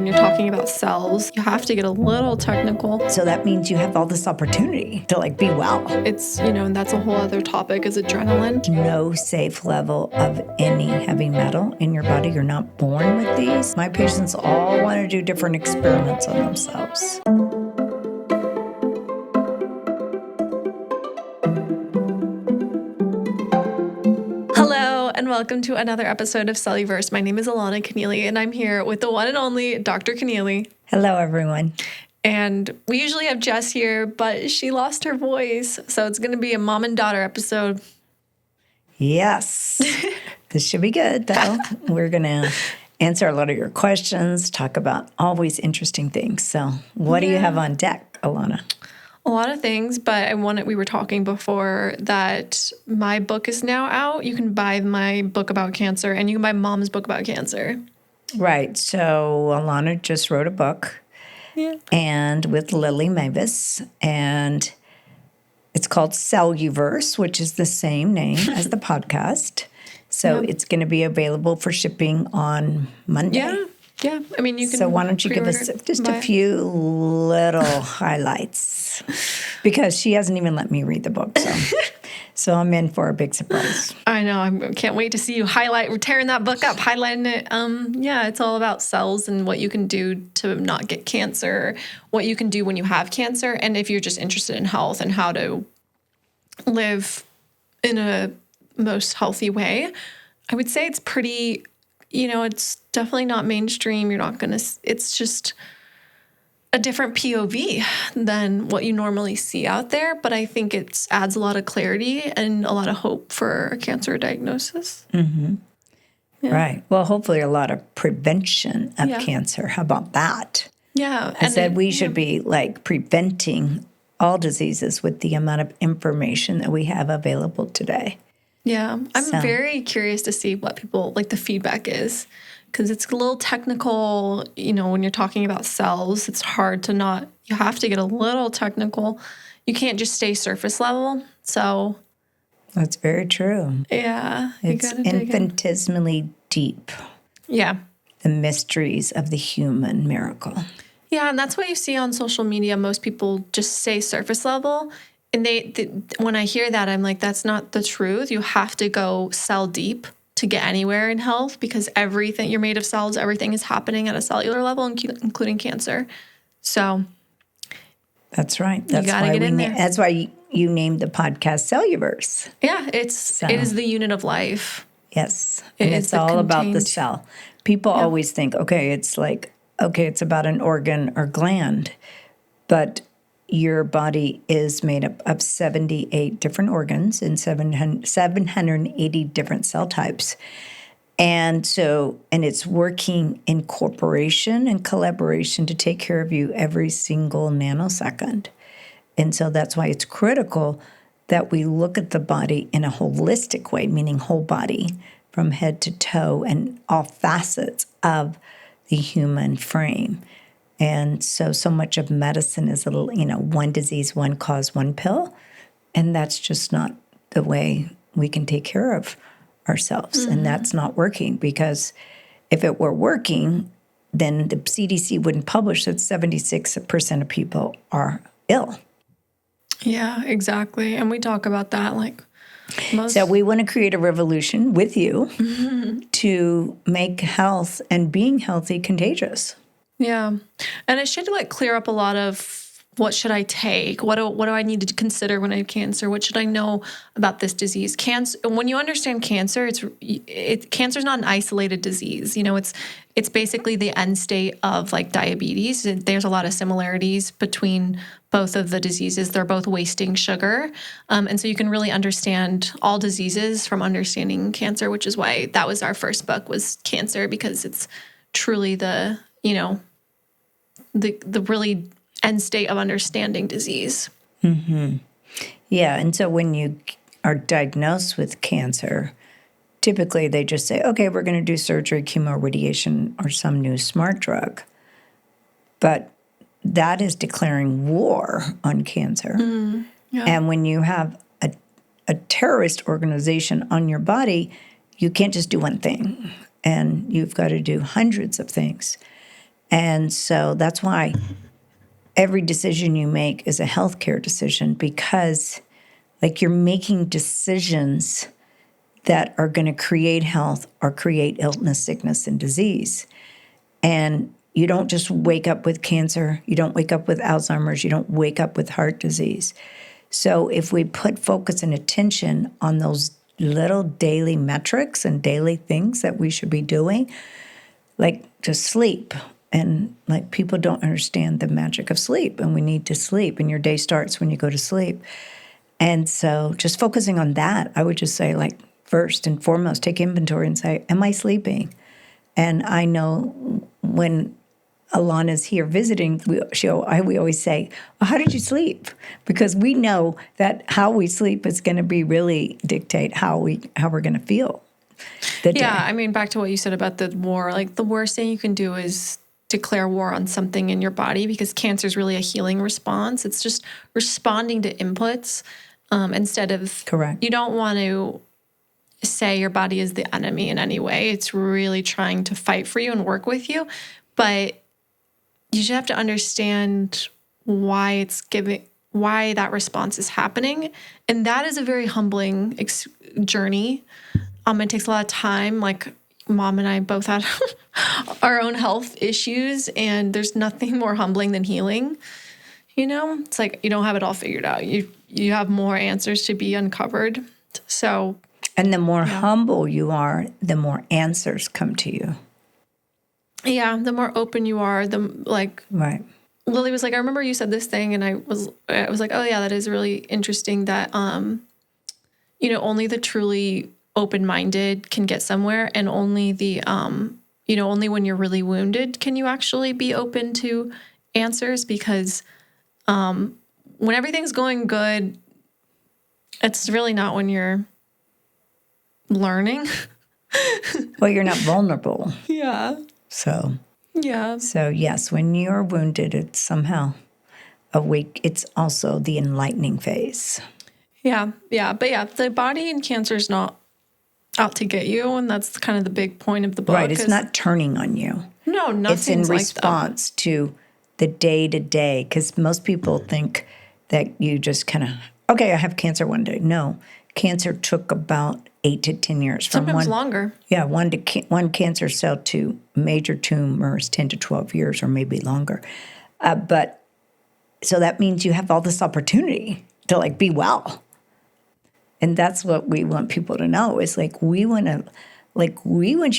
when you're talking about cells, you have to get a little technical. So that means you have all this opportunity to be well. It's, and that's a whole other topic is adrenaline. No safe level of any heavy metal in your body. You're not born with these. My patients all want to do different experiments on themselves. And welcome to another episode of Celluverse. My name is Alannah Keneally, and I'm here with the one and only Dr. Keneally. Hello, everyone. And we usually have Jess here, but she lost her voice, so it's going to be a mom and daughter episode. Yes. This should be good, though. We're going to answer a lot of your questions, talk about always interesting things. So what do you have on deck, Alannah? A lot of things, but we were talking before that my book is now out. You can buy my book about cancer, and you can buy Mom's book about cancer. Right. So Alannah just wrote a book, and with Lily Mavis, and it's called Celluverse, which is the same name as the podcast. So it's going to be available for shipping on Monday. Yeah. I mean, you can. So why don't you give us just a few little highlights? Because she hasn't even let me read the book, so I'm in for a big surprise. I know. I can't wait to see you tearing that book up, highlighting it. It's all about cells and what you can do to not get cancer, what you can do when you have cancer, and if you're just interested in health and how to live in a most healthy way. I would say it's pretty. It's definitely not mainstream. It's just a different POV than what you normally see out there. But I think it adds a lot of clarity and a lot of hope for a cancer diagnosis. Mm-hmm. Yeah. Right. Well, hopefully a lot of prevention of cancer. How about that? Yeah. I said we should be preventing all diseases with the amount of information that we have available today. Yeah, I'm very curious to see what people, the feedback is, because it's a little technical, when you're talking about cells, it's hard to you have to get a little technical. You can't just stay surface level, so. That's very true. Yeah. It's infinitesimally deep. Yeah. The mysteries of the human miracle. Yeah, and that's what you see on social media. Most people just say surface level. And when I hear that, I'm like, that's not the truth. You have to go cell deep to get anywhere in health because you're made of cells. Everything is happening at a cellular level, including cancer. So that's right. That's why you named the podcast Celluverse. Yeah, it is the unit of life. Yes, and it's all about the cell. People always think, it's it's about an organ or gland, but your body is made up of 78 different organs and 780 different cell types. And it's working in cooperation and collaboration to take care of you every single nanosecond. And so that's why it's critical that we look at the body in a holistic way, meaning whole body from head to toe and all facets of the human frame. And so much of medicine is one disease, one cause, one pill. And that's just not the way we can take care of ourselves. Mm-hmm. And that's not working because if it were working, then the CDC wouldn't publish that 76% of people are ill. Yeah, exactly. And we talk about that So we want to create a revolution with you to make health and being healthy contagious. Yeah. And it should clear up a lot of what should I take? What do I need to consider when I have cancer? What should I know about this disease? Cancer. When you understand cancer, cancer is not an isolated disease. It's basically the end state of diabetes. There's a lot of similarities between both of the diseases. They're both wasting sugar. And so you can really understand all diseases from understanding cancer, which is why that was our first book was cancer, because it's truly the really end state of understanding disease. Mm-hmm. Yeah, and so when you are diagnosed with cancer, typically they just say, okay, we're going to do surgery, chemo, radiation, or some new smart drug. But that is declaring war on cancer. Mm, yeah. And when you have a terrorist organization on your body, you can't just do one thing. And you've got to do hundreds of things. And so that's why every decision you make is a healthcare decision, because like you're making decisions that are going to create health or create illness, sickness, and disease. And you don't just wake up with cancer. You don't wake up with Alzheimer's. You don't wake up with heart disease. So if we put focus and attention on those little daily metrics and daily things that we should be doing, like to sleep, and like people don't understand the magic of sleep, and we need to sleep, and your day starts when you go to sleep. And so just focusing on that, I would just say, like, first and foremost, take inventory and say, am I sleeping? And I know when Alannah's here visiting, we always say, well, how did you sleep? Because we know that how we sleep is going to be really dictate how we're going to feel. I mean, back to what you said about the war, like the worst thing you can do is declare war on something in your body, because cancer is really a healing response. It's just responding to inputs instead of... Correct. You don't want to say your body is the enemy in any way. It's really trying to fight for you and work with you. But you should have to understand why that response is happening. And that is a very humbling journey. It takes a lot of time. Like, Mom and I both had our own health issues, and there's nothing more humbling than healing. You know, it's like you don't have it all figured out. You have more answers to be uncovered. So, and the more humble you are, the more answers come to you. Yeah, the more open you are, right. Lily was like, I remember you said this thing, and I was like, oh yeah, that is really interesting that only the truly open-minded can get somewhere, and only the only when you're really wounded can you actually be open to answers, because when everything's going good, it's really not when you're learning. Well, you're not vulnerable. Yeah. So yes, when you're wounded, it's somehow awake. It's also the enlightening phase. Yeah. But the body in cancer is not out to get you, and that's kind of the big point of the book. Right, it's not turning on you. No, nothing. It's in response to the day-to-day, because most people think that you just kind of, okay, I have cancer one day. No, cancer took about 8 to 10 years. Sometimes longer. Yeah, one cancer cell to major tumors, 10 to 12 years or maybe longer. But so that means you have all this opportunity to like be well. And that's what we want people to know, is like we want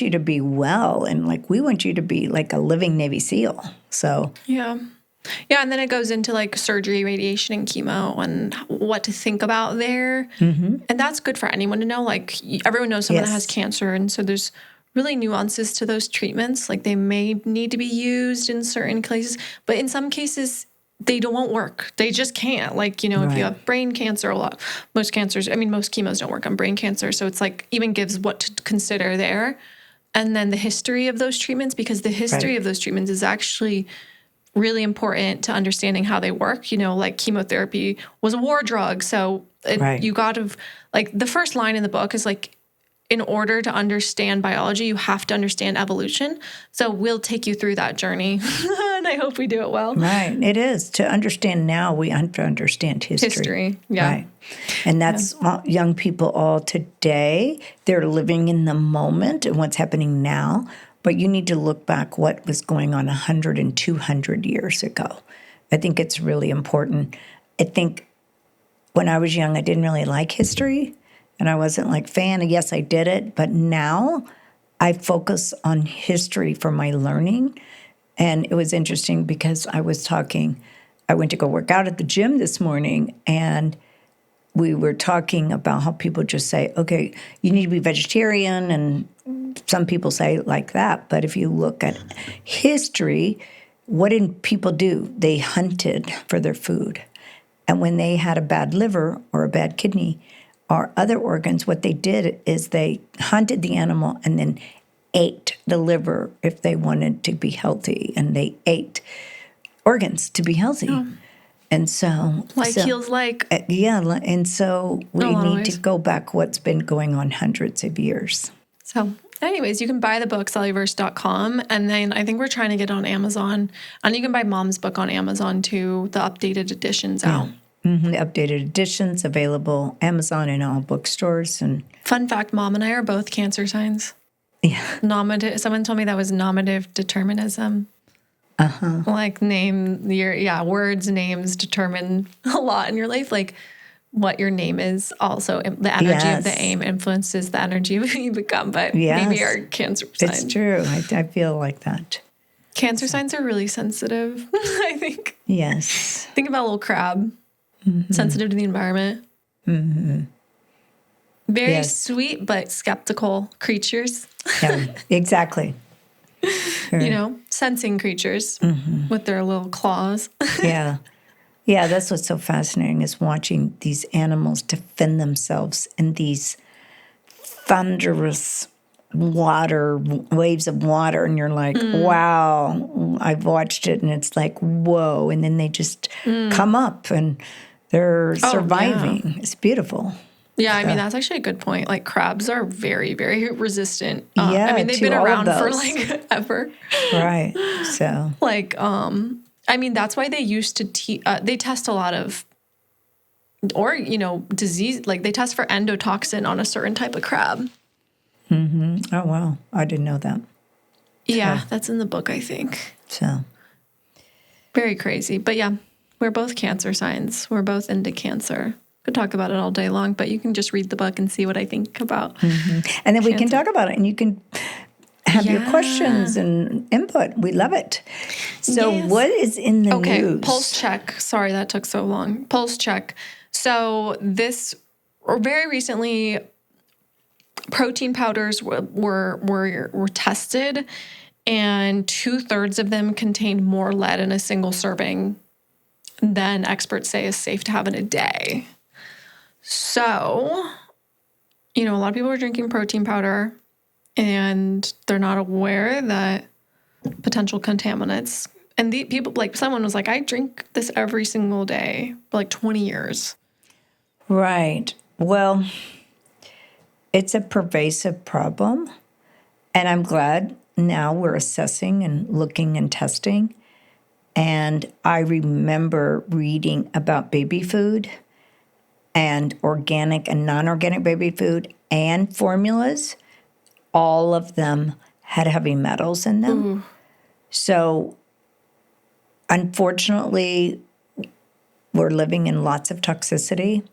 you to be well, and like we want you to be like a living Navy SEAL. So yeah, and then it goes into like surgery, radiation, and chemo, and what to think about there. Mm-hmm. And that's good for anyone to know. Like, everyone knows someone that has cancer, and so there's really nuances to those treatments. Like, they may need to be used in certain cases, but in some cases they won't work. They just can't. Like, if you have brain cancer, most chemos don't work on brain cancer. So it's like, even gives what to consider there. And then the history of those treatments, because the history of those treatments is actually really important to understanding how they work. Like chemotherapy was a war drug. So you got to, like, the first line in the book is like, in order to understand biology, you have to understand evolution. So we'll take you through that journey. And I hope we do it well. Right. It is. To understand now, we have to understand history. Yeah. Right. And that's young people all today. They're living in the moment and what's happening now. But you need to look back what was going on 100 and 200 years ago. I think it's really important. I think when I was young, I didn't really like history. And I wasn't like fan. Yes, I did it. But now I focus on history for my learning. And it was interesting because I went to go work out at the gym this morning, and we were talking about how people just say, okay, you need to be vegetarian. And some people say it like that. But if you look at history, what did people do? They hunted for their food. And when they had a bad liver or a bad kidney, or other organs, what they did is they hunted the animal and then ate the liver if they wanted to be healthy, and they ate organs to be healthy. Oh. And so... heals like. And so we need to go back what's been going on hundreds of years. So Anyways, you can buy the book, celluverse.com. And then I think we're trying to get it on Amazon. And you can buy Mom's book on Amazon too, the updated editions out. Mm-hmm. The updated editions available Amazon and all bookstores. And fun fact, Mom and I are both Cancer signs. Yeah. Someone told me that was nominative determinism. Like words, names determine a lot in your life. Like what your name is also, the energy of the aim influences the energy of who you become. But maybe our Cancer sign. It's true. I feel like that. Cancer signs are really sensitive, I think. Yes. Think about a little crab, sensitive to the environment. Mm-hmm. Very sweet but skeptical creatures. Yeah, exactly. Sure. Sensing creatures with their little claws. Yeah, that's what's so fascinating is watching these animals defend themselves in these thunderous waves of water, and you're like, wow, I've watched it, and it's like, whoa, and then they just come up and they're surviving. Yeah. It's beautiful. Yeah, I mean, that's actually a good point. Like, crabs are very, very resistant. They've been around for, like, ever. Right, so. Like, that's why they used to, they test a lot of, disease, like, they test for endotoxin on a certain type of crab. Mm-hmm. Oh, wow. I didn't know that. Yeah, that's in the book, I think. So. Very crazy. But, yeah, we're both Cancer signs. We're both into Cancer. Could talk about it all day long, but you can just read the book and see what I think about. Mm-hmm. And then we can talk about it, and you can have your questions and input. We love it. So what is in the news? Okay, pulse check. Sorry, that took so long. Pulse check. So very recently, protein powders were tested, and 2/3 of them contained more lead in a single serving than experts say is safe to have in a day. So, a lot of people are drinking protein powder and they're not aware that potential contaminants. And the people, like someone was like, I drink this every single day for like 20 years. Right. Well, it's a pervasive problem. And I'm glad now we're assessing and looking and testing. And I remember reading about baby food and organic and non-organic baby food and formulas. All of them had heavy metals in them. Ooh. So, unfortunately, we're living in lots of toxicity,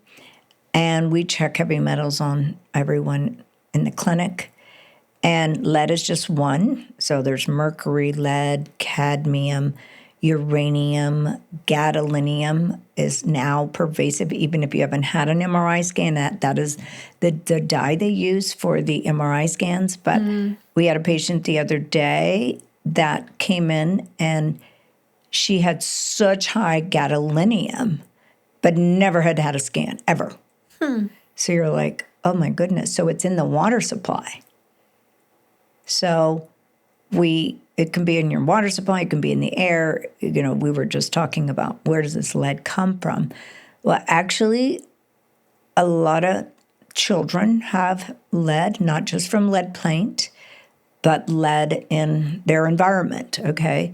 and we check heavy metals on everyone in the clinic. And lead is just one. So there's mercury, lead, cadmium, uranium, gadolinium is now pervasive, even if you haven't had an MRI scan. That is the dye they use for the MRI scans. But we had a patient the other day that came in, and she had such high gadolinium, but never had had a scan, ever. So you're like, oh my goodness. So it's in the water supply. So it can be in your water supply, it can be in the air. We were just talking about where does this lead come from? Well, actually, a lot of children have lead, not just from lead paint, but lead in their environment, okay?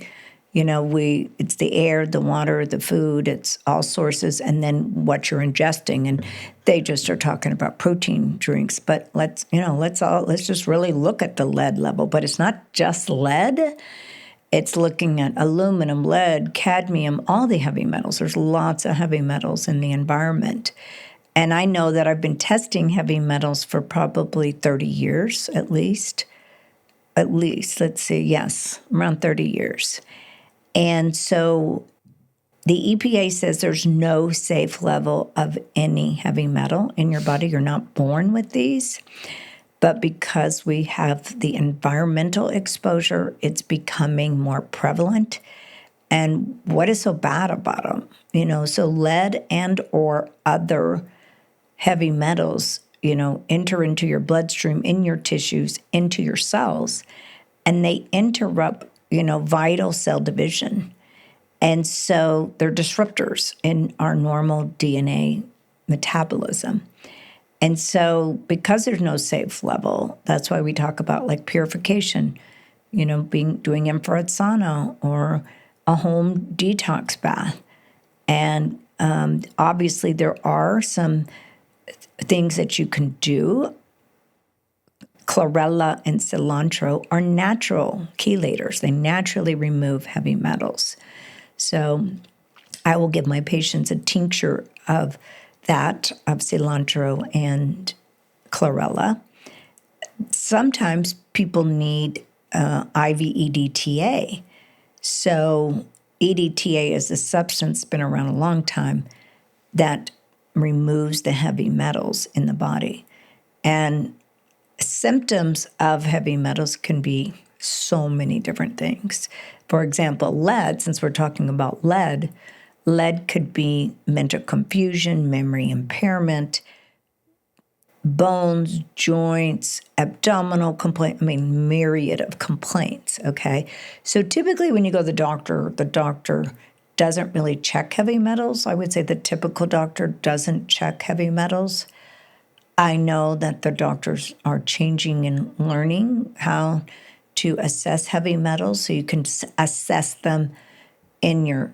It's the air, the water, the food, it's all sources, and then what you're ingesting. And they just are talking about protein drinks. But let's just really look at the lead level. But it's not just lead. It's looking at aluminum, lead, cadmium, all the heavy metals. There's lots of heavy metals in the environment. And I know that I've been testing heavy metals for probably 30 years at least. Let's see, yes, around 30 years. And so the EPA says there's no safe level of any heavy metal in your body. You're not born with these. But because we have the environmental exposure, it's becoming more prevalent. And what is so bad about them? So lead and or other heavy metals, enter into your bloodstream, in your tissues, into your cells, and they interrupt vital cell division. And so they're disruptors in our normal DNA metabolism. And so because there's no safe level, that's why we talk about like purification, doing infrared sauna or a home detox bath. And obviously there are some things that you can do. Chlorella and cilantro are natural chelators. They naturally remove heavy metals. So I will give my patients a tincture of cilantro and chlorella. Sometimes people need IV EDTA. So EDTA is a substance been around a long time that removes the heavy metals in the body. And symptoms of heavy metals can be so many different things. For example, lead, since we're talking about lead could be mental confusion, memory impairment, bones, joints, abdominal complaint, myriad of complaints, okay? So typically when you go to the doctor doesn't really check heavy metals. I would say the typical doctor doesn't check heavy metals. I know that the doctors are changing and learning how to assess heavy metals, so you can assess them in your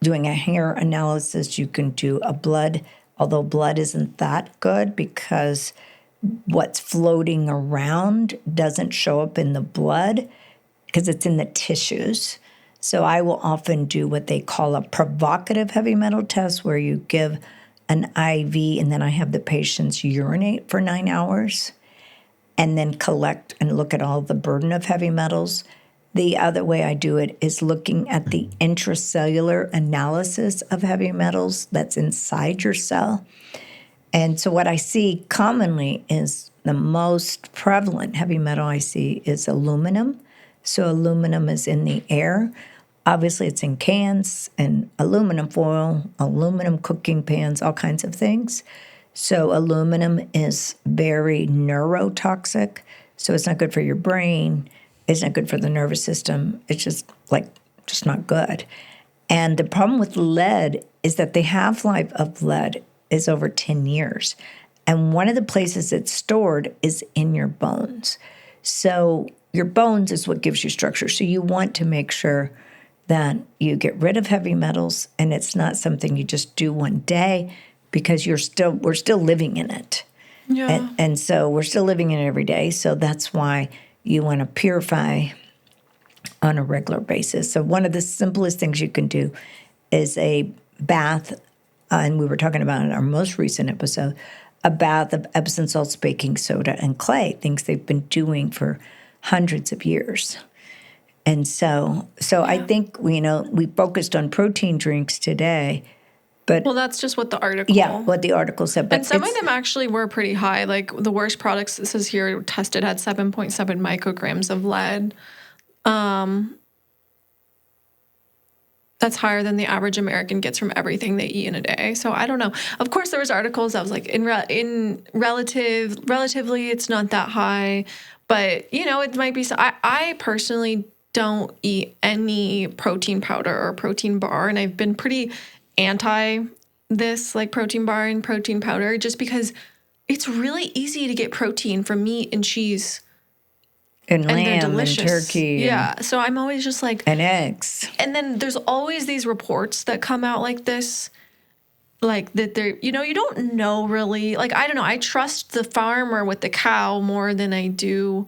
doing a hair analysis. You can do a blood, although blood isn't that good because what's floating around doesn't show up in the blood because it's in the tissues. So I will often do what they call a provocative heavy metal test, where you give an IV and then I have the patients urinate for 9 hours and then collect and look at all the burden of heavy metals. The other way I do it is looking at the intracellular analysis of heavy metals that's inside your cell. And so what I see commonly is the most prevalent heavy metal I see is aluminum. So aluminum is in the air. Obviously, it's in cans and aluminum foil, aluminum cooking pans, all kinds of things. So aluminum is very neurotoxic. So it's not good for your brain. It's not good for the nervous system. It's just not good. And the problem with lead is that the half-life of lead is over 10 years. And one of the places it's stored is in your bones. So your bones is what gives you structure. So you want to make sure that you get rid of heavy metals, and it's not something you just do one day, because we're still living in it. Yeah. And so we're still living in it every day. So that's why you want to purify on a regular basis. So one of the simplest things you can do is a bath, and we were talking about in our most recent episode, a bath of Epsom salts, baking soda, and clay, things they've been doing for hundreds of years. And so I think, we focused on protein drinks today, but... Well, that's just what the article... Yeah, what the article said. But and some of them actually were pretty high. Like the worst products, it says here, tested had 7.7 micrograms of lead. That's higher than the average American gets from everything they eat in a day. So I don't know. Of course, there was articles that was like, relatively, it's not that high. But, it might be... So I personally don't eat any protein powder or protein bar, and I've been pretty anti this, like protein bar and protein powder, just because it's really easy to get protein from meat and cheese and lamb they're delicious. And turkey. Yeah, so I'm always just like... And eggs. And then there's always these reports that come out like this, like that they're, you don't know really, like, I don't know, I trust the farmer with the cow more than I do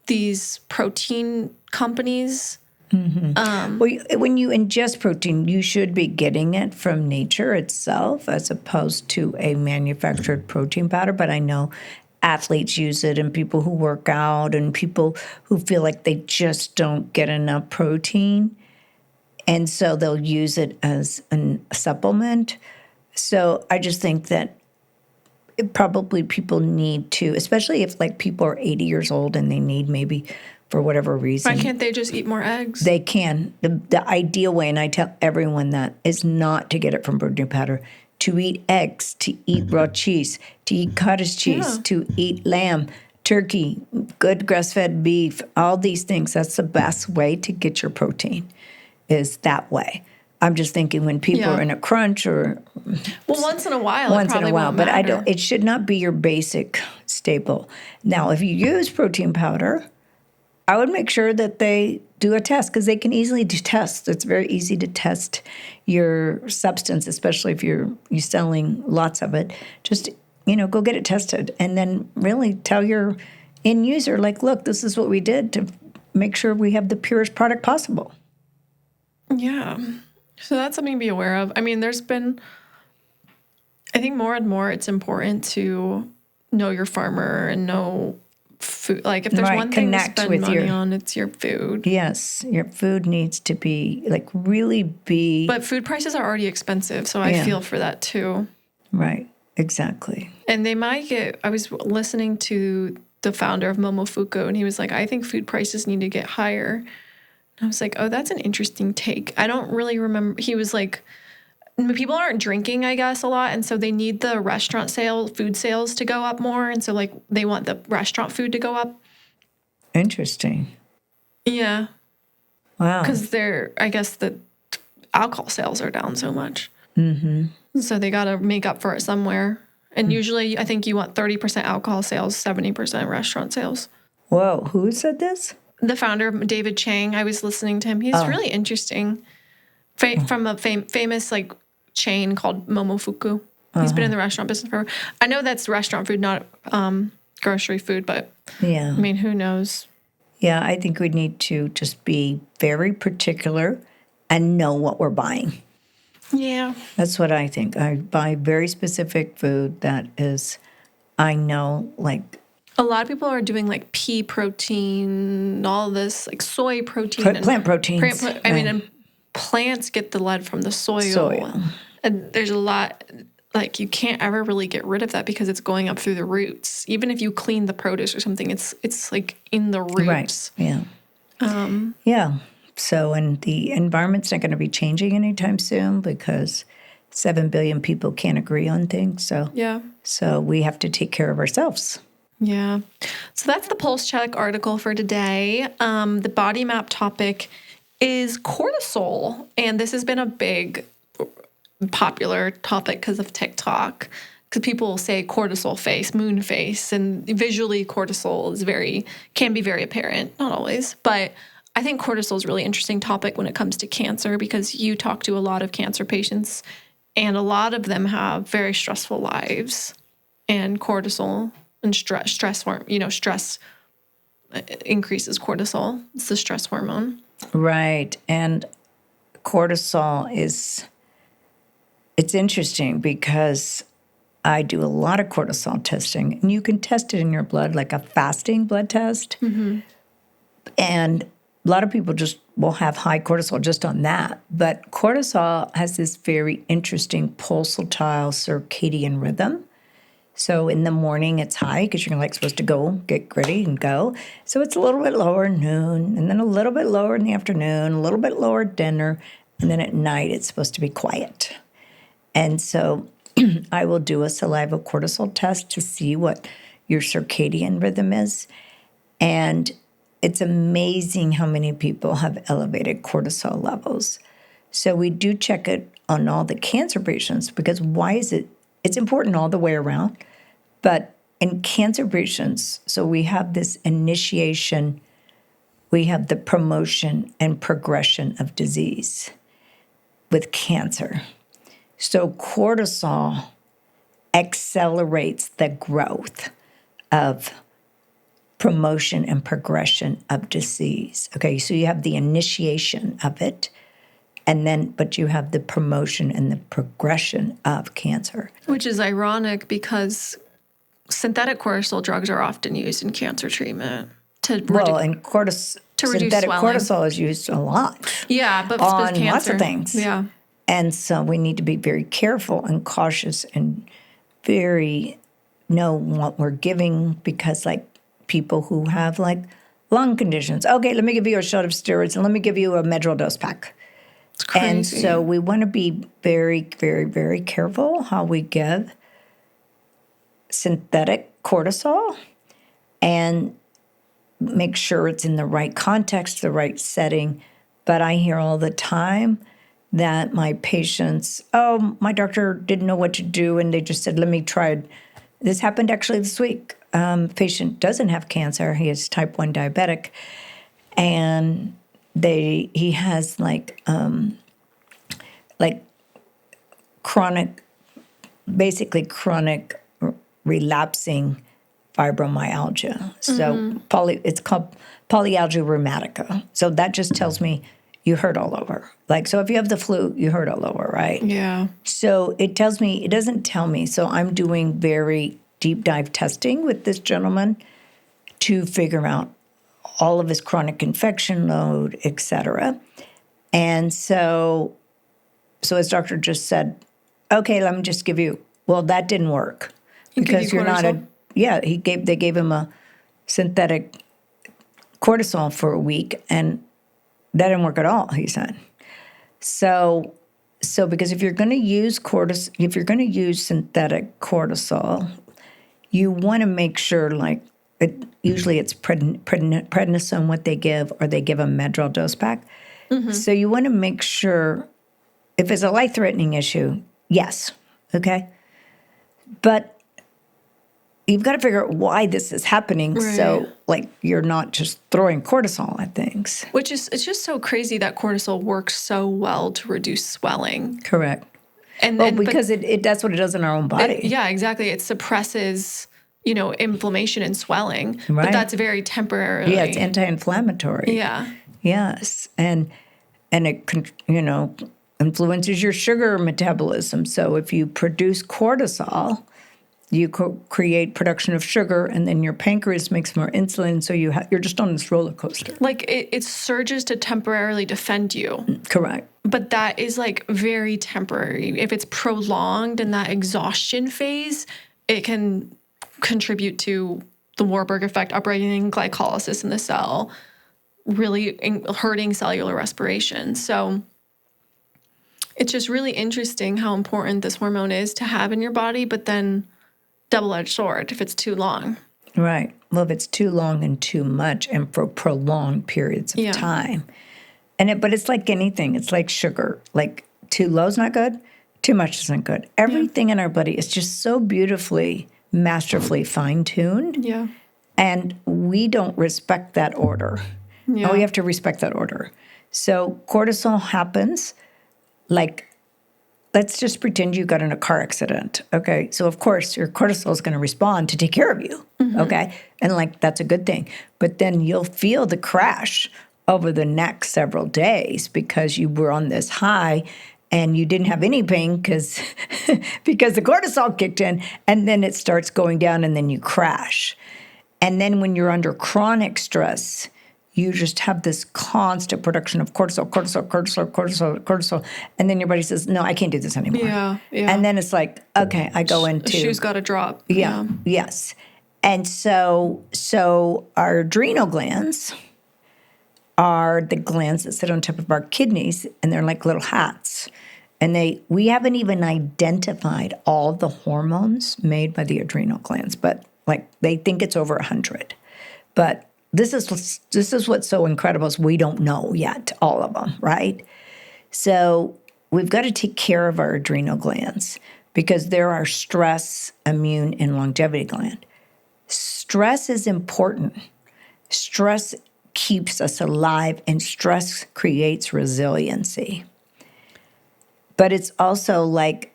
these protein companies. Mm-hmm. When you ingest protein, you should be getting it from nature itself as opposed to a manufactured protein powder. But I know athletes use it, and people who work out, and people who feel like they just don't get enough protein. And so they'll use it as a supplement. So I just think that probably people need to, especially if like people are 80 years old and they need maybe for whatever reason. Why can't they just eat more eggs? They can. The ideal way, and I tell everyone that, is not to get it from protein powder, to eat eggs, to eat raw cheese, to eat cottage cheese, to eat lamb, turkey, good grass-fed beef, all these things. That's the best way to get your protein, is that way. I'm just thinking when people are in a crunch or well, once in a while, but it should not be your basic staple. Now, if you use protein powder, I would make sure that they do a test because they can easily do tests. It's very easy to test your substance, especially if you're selling lots of it. Just, go get it tested and then really tell your end user, like, look, this is what we did to make sure we have the purest product possible. Yeah. So that's something to be aware of. I mean, I think more and more it's important to know your farmer and know food. Like if there's one thing to spend money on, it's your food. Yes, your food needs to be really be. But food prices are already expensive, so I feel for that too. Right, exactly. And they might get. I was listening to the founder of Momofuku, and he was like, "I think food prices need to get higher." And I was like, "Oh, that's an interesting take." I don't really remember. He was like, people aren't drinking, I guess, a lot, and so they need the food sales to go up more, and so they want the restaurant food to go up. Interesting. Yeah. Wow. Because I guess the alcohol sales are down so much. Mm-hmm. So they got to make up for it somewhere. And usually I think you want 30% alcohol sales, 70% restaurant sales. Whoa, who said this? The founder, David Chang. I was listening to him. He's really interesting. From a famous chain called Momofuku. He's been in the restaurant business forever. I know that's restaurant food, not grocery food, but I mean, who knows? Yeah, I think we need to just be very particular and know what we're buying. Yeah. That's what I think. I buy very specific food that is, I know, a lot of people are doing pea protein, all this soy protein. Plant proteins. I mean, and plants get the lead from the soil. And there's a lot, you can't ever really get rid of that because it's going up through the roots. Even if you clean the produce or something, it's in the roots. Right, yeah. Yeah. So, and the environment's not going to be changing anytime soon because 7 billion people can't agree on things. So, so we have to take care of ourselves. Yeah. So that's the Pulse Check article for today. The body map topic is cortisol. And this has been a big popular topic because of TikTok. Because people will say cortisol face, moon face, and visually cortisol can be very apparent. Not always, but I think cortisol is a really interesting topic when it comes to cancer because you talk to a lot of cancer patients and a lot of them have very stressful lives. And cortisol and stress increases cortisol. It's the stress hormone. Right. And cortisol it's interesting because I do a lot of cortisol testing and you can test it in your blood like a fasting blood test. Mm-hmm. And a lot of people just will have high cortisol just on that. But cortisol has this very interesting pulsatile circadian rhythm. So in the morning, it's high because you're supposed to go get ready and go. So it's a little bit lower at noon, and then a little bit lower in the afternoon, a little bit lower at dinner, and then at night it's supposed to be quiet. And so I will do a saliva cortisol test to see what your circadian rhythm is. And it's amazing how many people have elevated cortisol levels. So we do check it on all the cancer patients because why is it? It's important all the way around. But in cancer patients, so we have this initiation, we have the promotion and progression of disease with cancer. So cortisol accelerates the growth of promotion and progression of disease. Okay, so you have the initiation of it, but you have the promotion and the progression of cancer. Which is ironic because synthetic cortisol drugs are often used in cancer treatment to reduce synthetic swelling. Cortisol is used a lot. Yeah, but on cancer. Lots of things. Yeah. And so we need to be very careful and cautious and very know what we're giving because people who have lung conditions. Okay, let me give you a shot of steroids and let me give you a Medrol dose pack. It's crazy. And so we want to be very, very, very careful how we give synthetic cortisol and make sure it's in the right context, the right setting. But I hear all the time that my patients, my doctor didn't know what to do, and they just said, let me try. This happened actually this week. Patient doesn't have cancer. He is type 1 diabetic, and he has like chronic relapsing fibromyalgia. So it's called polyalgia rheumatica. So that just tells me you hurt all over. Like, so if you have the flu, you hurt all over, right? Yeah. So it doesn't tell me. So I'm doing very deep dive testing with this gentleman to figure out all of his chronic infection load, et cetera. And so his doctor just said, okay, let me just give you, well, that didn't work because you're not they gave him a synthetic cortisol for a week, and that didn't work at all, he said. So because if you're going to use synthetic cortisol, you want to make sure, like, usually it's prednisone what they give, or they give a Medrol dose pack. Mm-hmm. So you want to make sure, if it's a life-threatening issue, yes, okay? But you've got to figure out why this is happening, right? So, like, you're not just throwing cortisol at things. It's just so crazy that cortisol works so well to reduce swelling. Correct. Because it does what it does in our own body. Yeah, exactly. It suppresses, inflammation and swelling. Right. But that's very temporary. Yeah, it's anti-inflammatory. Yeah. Yes. And it, influences your sugar metabolism. So if you produce cortisol, you create production of sugar, and then your pancreas makes more insulin. So you're just on this roller coaster. Like it surges to temporarily defend you. Correct. But that is like very temporary. If it's prolonged in that exhaustion phase, it can contribute to the Warburg effect, upregulating glycolysis in the cell, really hurting cellular respiration. So it's just really interesting how important this hormone is to have in your body, but then double-edged sword if it's too long. Right. Well, if it's too long and too much and for prolonged periods of time. But it's like anything. It's like sugar. Like, too low is not good. Too much isn't good. Everything in our body is just so beautifully, masterfully fine-tuned. Yeah. And we don't respect that order. Yeah. And we have to respect that order. So cortisol happens, like, let's just pretend you got in a car accident, okay? So, of course, your cortisol is going to respond to take care of you, okay? And, like, that's a good thing. But then you'll feel the crash over the next several days because you were on this high and you didn't have any pain because the cortisol kicked in, and then it starts going down, and then you crash. And then when you're under chronic stress, you just have this constant production of cortisol. And then your body says, no, I can't do this anymore. Yeah. And then it's like, okay, I go into... The shoe's got to drop. Yeah. Yes. And so our adrenal glands are the glands that sit on top of our kidneys, and they're like little hats. And we haven't even identified all the hormones made by the adrenal glands, but like they think it's over 100. But this is what's so incredible is we don't know yet all of them, right? So we've got to take care of our adrenal glands because they're our stress, immune, and longevity gland. Stress is important. Stress keeps us alive, and stress creates resiliency. But it's also like,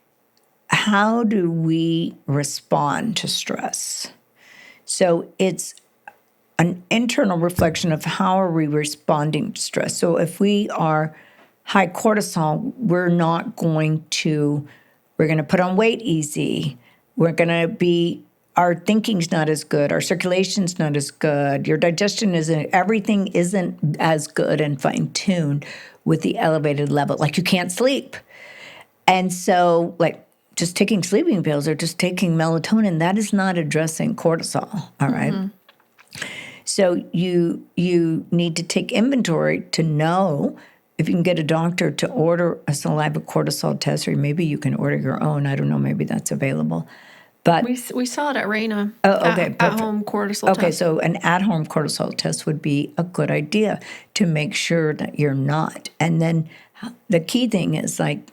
how do we respond to stress? So it's an internal reflection of how are we responding to stress. So if we are high cortisol, we're going to put on weight easy. Our thinking's not as good. Our circulation's not as good. Your digestion everything isn't as good and fine-tuned with the elevated level. Like you can't sleep. And so like just taking sleeping pills or just taking melatonin, that is not addressing cortisol, all right? Mm-hmm. So you need to take inventory to know if you can get a doctor to order a saliva cortisol test, or maybe you can order your own. I don't know, maybe that's available. But we saw it at Raina. Oh, okay. At-home cortisol test. Okay, so an at-home cortisol test would be a good idea to make sure that you're not. And then the key thing is like,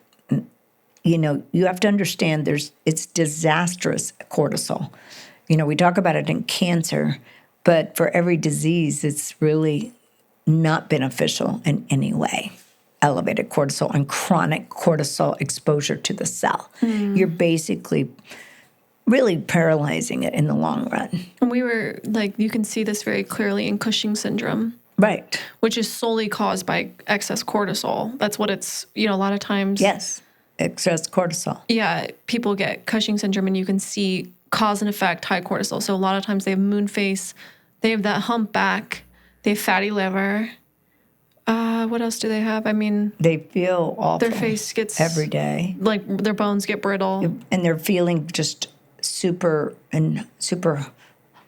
you have to understand it's disastrous cortisol. We talk about it in cancer, but for every disease, it's really not beneficial in any way. Elevated cortisol and chronic cortisol exposure to the cell. You're basically really paralyzing it in the long run. And we were like, you can see this very clearly in Cushing's syndrome. Right. Which is solely caused by excess cortisol. That's what it's, a lot of times. Yes. Excess cortisol. Yeah. People get Cushing's syndrome and you can see cause and effect, high cortisol. So a lot of times they have moon face, they have that humpback, they have fatty liver. What else do they have? I mean, they feel awful. Their face gets every day. Like their bones get brittle. And they're feeling just super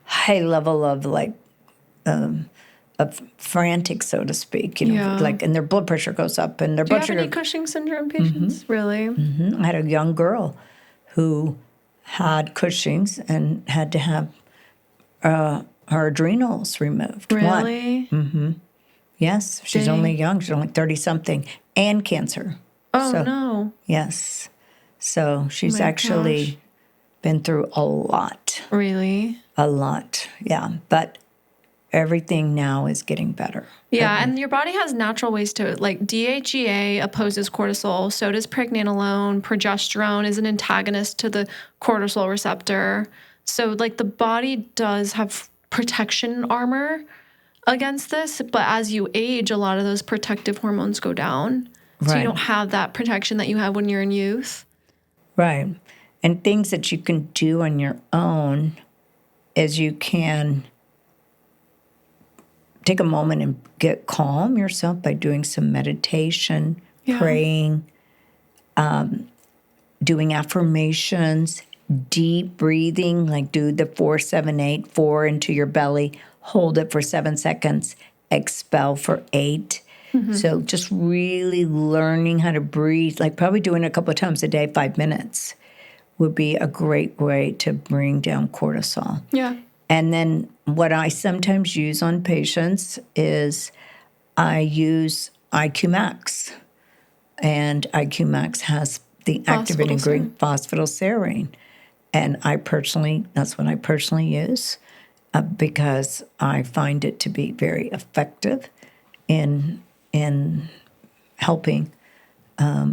high level of like, of frantic, so to speak, like, and their blood pressure goes up, and their blood sugar. Do you have any Cushing's syndrome patients? Mm-hmm. Really? Mm-hmm. I had a young girl who had Cushing's and had to have her adrenals removed. Really? Mm-hmm. Yes, she's only young. She's only 30-something, and cancer. Oh, no. Yes. So she's actually been through a lot. Really? A lot, yeah. But everything now is getting better. Yeah, and your body has natural ways to it. Like DHEA opposes cortisol, so does pregnenolone. Progesterone is an antagonist to the cortisol receptor. So like the body does have protection armor against this, but as you age, a lot of those protective hormones go down. So you don't have that protection that you have when you're in youth. Right. And things that you can do on your own is you can take a moment and get calm yourself by doing some meditation, praying, doing affirmations, deep breathing, like do the 4-7-8, 4 into your belly, hold it for 7 seconds, expel for 8. Mm-hmm. So just really learning how to breathe, like probably doing it a couple of times a day, 5 minutes, would be a great way to bring down cortisol. Yeah. And then what I sometimes use on patients is I use IQ Max. And IQ Max has the activating ingredient phosphatidylserine. And that's what I personally use because I find it to be very effective in helping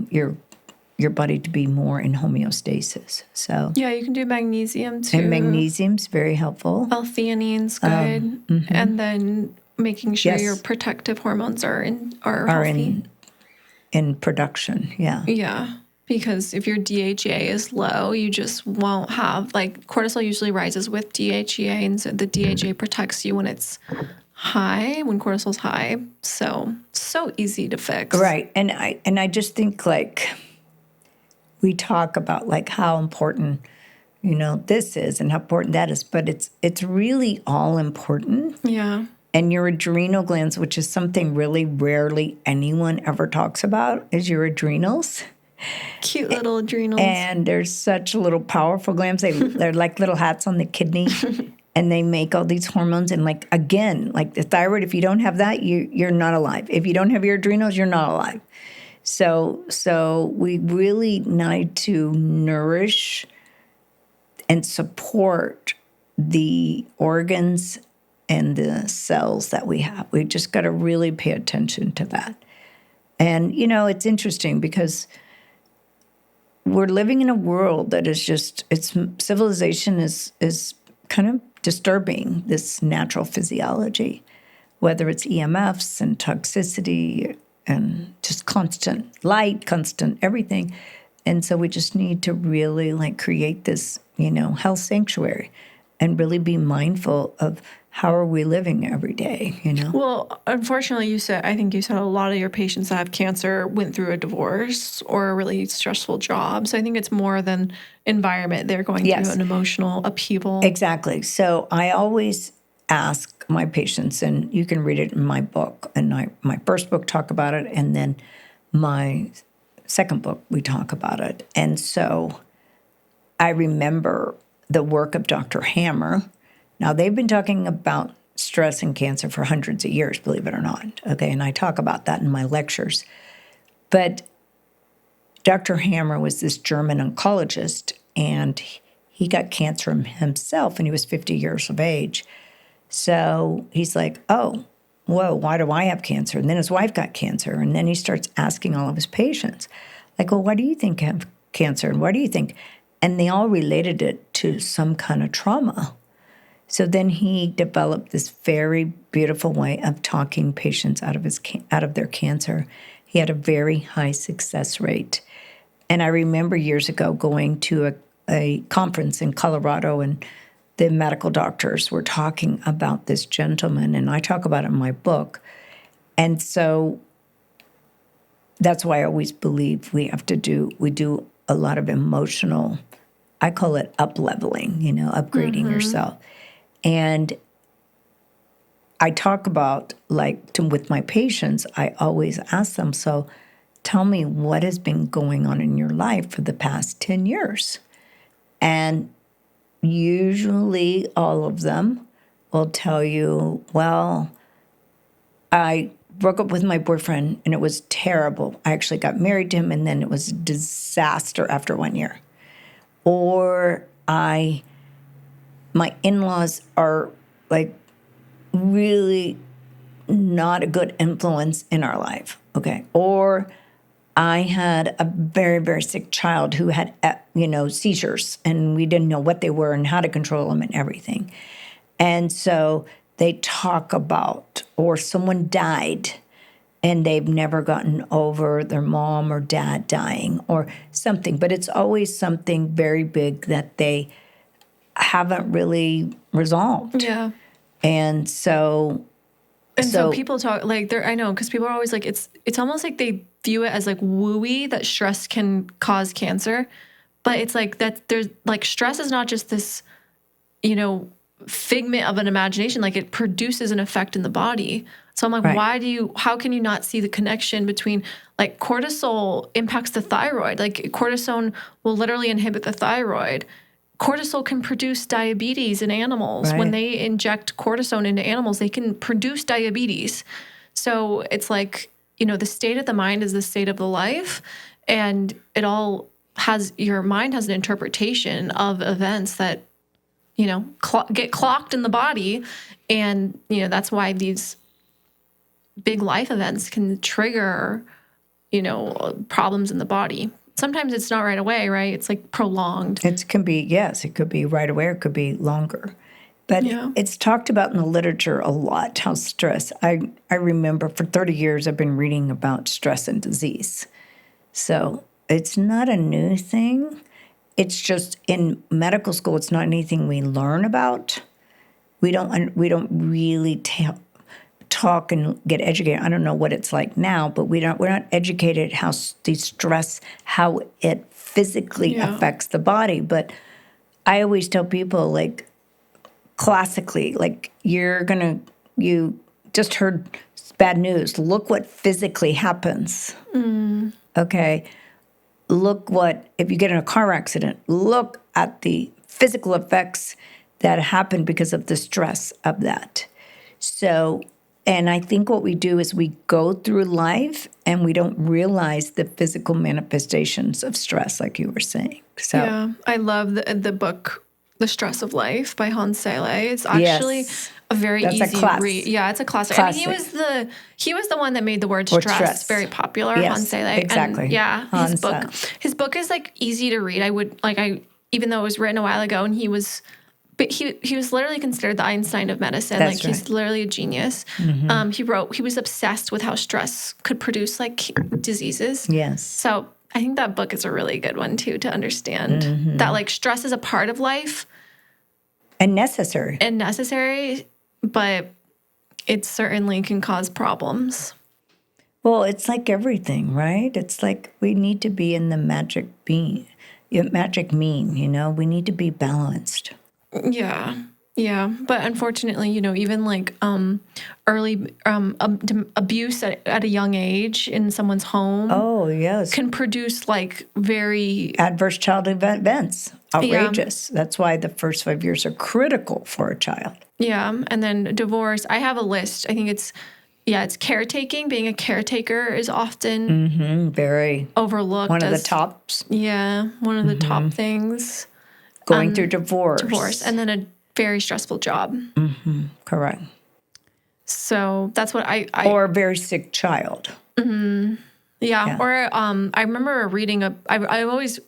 your body to be more in homeostasis. So yeah, you can do magnesium too. And magnesium's very helpful. L-theanine's good, and then making sure your protective hormones are healthy. in production. Yeah. Yeah. Because if your DHEA is low, you just won't have, like, cortisol usually rises with DHEA, and so the DHEA protects you when it's high, when cortisol's high. So easy to fix. Right. And I just think, like, we talk about, like, how important, this is and how important that is, but it's really all important. Yeah. And your adrenal glands, which is something really rarely anyone ever talks about, is your adrenals. Cute little adrenals. And they're such little powerful glands. They're like little hats on the kidney. And they make all these hormones. And like the thyroid, if you don't have that, you're not alive. If you don't have your adrenals, you're not alive. So we really need to nourish and support the organs and the cells that we have. We just got to really pay attention to that. And, it's interesting because we're living in a world that is civilization is kind of disturbing this natural physiology, whether it's EMFs and toxicity and just constant light, constant everything. And so we just need to really create this, health sanctuary and really be mindful of how are we living every day, Well, unfortunately, I think you said a lot of your patients that have cancer went through a divorce or a really stressful job. So I think it's more than environment. They're going through an emotional upheaval. Exactly. So I always ask my patients, and you can read it in my book, and my first book talk about it, and then my second book, we talk about it. And so I remember the work of Dr. Hammer. Now, they've been talking about stress and cancer for hundreds of years, believe it or not. Okay, and I talk about that in my lectures. But Dr. Hammer was this German oncologist, and he got cancer himself, and he was 50 years of age. So he's like, oh, whoa, why do I have cancer? And then his wife got cancer. And then he starts asking all of his patients, like, well, why do you think you have cancer? And why do you think? And they all related it to some kind of trauma. So then he developed this very beautiful way of talking patients out of their cancer. He had a very high success rate. And I remember years ago going to a conference in Colorado, and the medical doctors were talking about this gentleman, and I talk about it in my book. And so that's why I always believe we do a lot of emotional, I call it up-leveling, upgrading yourself. And I talk about, with my patients, I always ask them, so tell me what has been going on in your life for the past 10 years. And usually all of them will tell you, well, I broke up with my boyfriend and it was terrible. I actually got married to him and then it was a disaster after 1 year. Or my in-laws are really not a good influence in our life, okay? Or I had a very, very sick child who had, seizures, and we didn't know what they were and how to control them and everything. And so they talk about, or someone died and they've never gotten over their mom or dad dying or something, but it's always something very big that they haven't really resolved. Yeah. And so people talk I know, because people are always like, it's almost like they view it as wooey that stress can cause cancer, but it's that there's stress is not just this, figment of an imagination. It produces an effect in the body. So I'm right. How can you not see the connection between cortisol impacts the thyroid? Cortisone will literally inhibit the thyroid. Cortisol can produce diabetes in animals. Right. When they inject cortisone into animals, they can produce diabetes. So it's the state of the mind is the state of the life. And it all your mind has an interpretation of events that, get clocked in the body. And, that's why these big life events can trigger, problems in the body. Sometimes it's not right away, right? It's prolonged. It could be right away or it could be longer. But it's talked about in the literature a lot, how stress. I remember for 30 years I've been reading about stress and disease. So it's not a new thing. It's just in medical school, it's not anything we learn about. We don't really talk and get educated. I don't know what it's like now, but we're not educated how the stress, how it physically affects the body. But I always tell people, classically, you just heard bad news. Look what physically happens. Okay. If you get in a car accident, look at the physical effects that happen because of the stress of that. So, and I think what we do is we go through life and we don't realize the physical manifestations of stress, like you were saying. So, yeah, I love the book, The Stress of Life by Hans Selle. It's actually a very easy read. Yeah, it's a classic. I mean, he was the one that made the word stress very popular. Yes, Hans Selle. Exactly. And his book is easy to read. Even though it was written a while ago, and he was literally considered the Einstein of medicine. That's right. He's literally a genius. Mm-hmm. He was obsessed with how stress could produce diseases. Yes. So I think that book is a really good one too, to understand that stress is a part of life. And necessary, but it certainly can cause problems. Well, it's like everything, right? It's we need to be in the magic mean, we need to be balanced. Yeah. Yeah. But unfortunately, even early abuse at a young age in someone's home. Oh, yes. Can produce very adverse childhood events. Outrageous. Yeah. That's why the first 5 years are critical for a child. Yeah. And then divorce. I have a list. I think it's it's caretaking. Being a caretaker is often very overlooked. One of the tops. Yeah, one of the top things. Going through divorce. And then a very stressful job. Correct. So that's what I or a very sick child. Yeah. Or I remember reading I'm always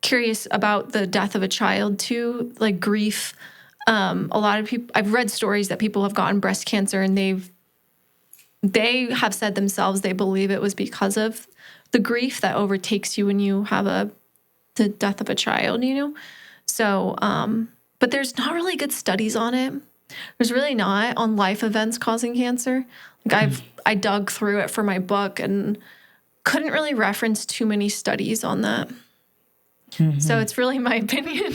curious about the death of a child too, like grief. A lot of people, I've read stories that people have gotten breast cancer and they have said themselves they believe it was because of the grief that overtakes you when you have the death of a child, you know? So, but there's not really good studies on it. There's really not on life events causing cancer. Like I dug through it for my book and couldn't really reference too many studies on that. So it's really my opinion.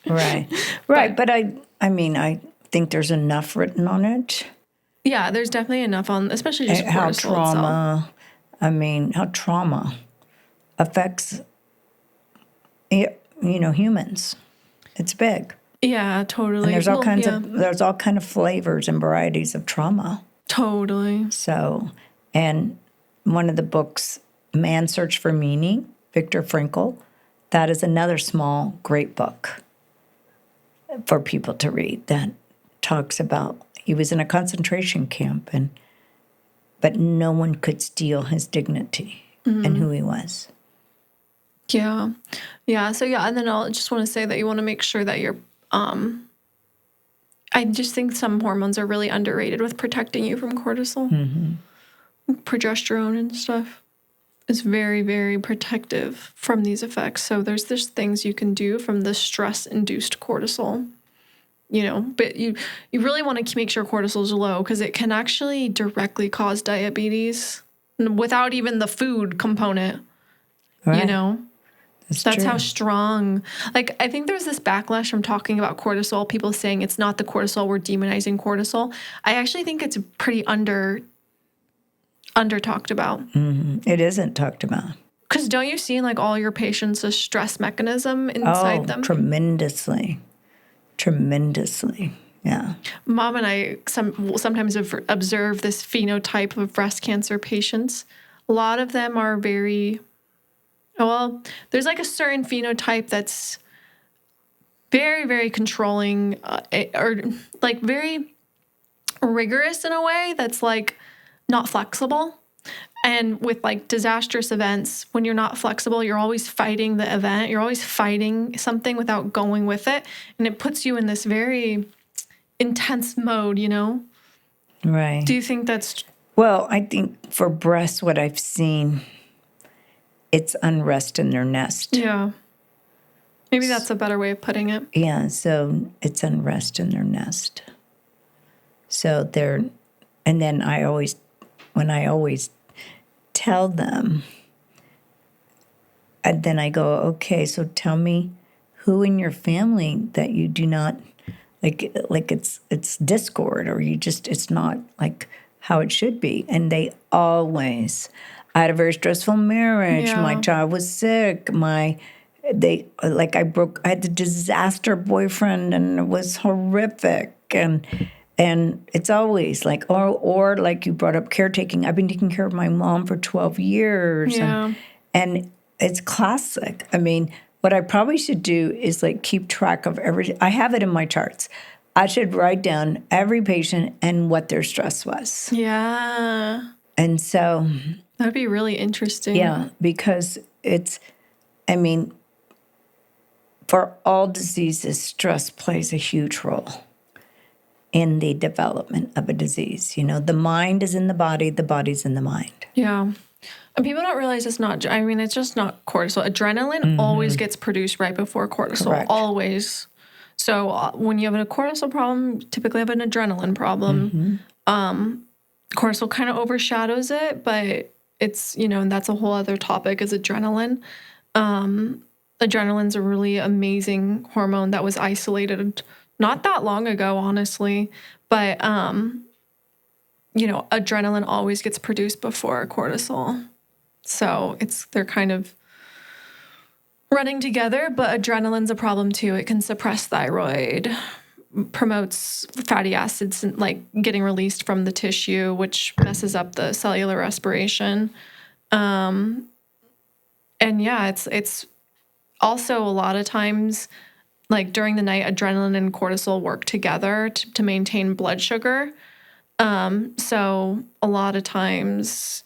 Right. But I mean, I think there's enough written on it. Yeah, there's definitely enough on, especially just how cortisol trauma, itself. I mean, how trauma affects, humans. It's big. Yeah, totally. And there's all kinds of flavors and varieties of trauma. Totally. So, and one of the books, Man's Search for Meaning, Viktor Frankl, that is another small, great book for people to read that talks about he was in a concentration camp, but no one could steal his dignity and who he was. Yeah. Yeah. So, and then I'll just want to say that you want to make sure that you're, I just think some hormones are really underrated with protecting you from cortisol. Progesterone and stuff is very, very protective from these effects. So there's just things you can do from the stress-induced cortisol. But you really want to make sure cortisol is low because it can actually directly cause diabetes without even the food component, Right. That's how strong. Like, I think there's this backlash from talking about cortisol, people saying it's not the cortisol, we're demonizing cortisol. I actually think it's pretty under talked about. It isn't talked about. Because don't you see in like all your patients a stress mechanism inside them? Tremendously. Yeah. Mom and I sometimes observe this phenotype of breast cancer patients. A lot of them are there's like a certain phenotype that's very, very controlling or like very rigorous in a way that's like not flexible. And with like disastrous events, when you're not flexible, you're always fighting the event. You're always fighting something without going with it. And it puts you in this very intense mode, Right. Do you think that's... Well, I think for breasts, what I've seen, it's unrest in their nest. Yeah. Maybe that's a better way of putting it. Yeah, so it's unrest in their nest. So and then when I always tell them, and then I go, okay, so tell me who in your family that you do not, like it's discord or it's not like how it should be. And they always, I had a very stressful marriage. Yeah. My child was sick. I had the disaster boyfriend and it was horrific. And it's always like, or like you brought up caretaking. I've been taking care of my mom for 12 years. Yeah. And it's classic. I mean, what I probably should do is like keep track of I have it in my charts. I should write down every patient and what their stress was. Yeah. And so... That'd be really interesting. Yeah, because for all diseases, stress plays a huge role in the development of a disease. The mind is in the body's in the mind. Yeah. And people don't realize it's just not cortisol. Adrenaline always gets produced right before cortisol. Correct. Always. So when you have a cortisol problem, typically have an adrenaline problem. Cortisol kind of overshadows it, but it's, and that's a whole other topic is adrenaline. Adrenaline's a really amazing hormone that was isolated not that long ago, honestly. But, adrenaline always gets produced before cortisol. So they're kind of running together, but adrenaline's a problem too. It can suppress thyroid promotes fatty acids like getting released from the tissue, which messes up the cellular respiration. And yeah, it's also a lot of times, like during the night, adrenaline and cortisol work together to maintain blood sugar. So a lot of times,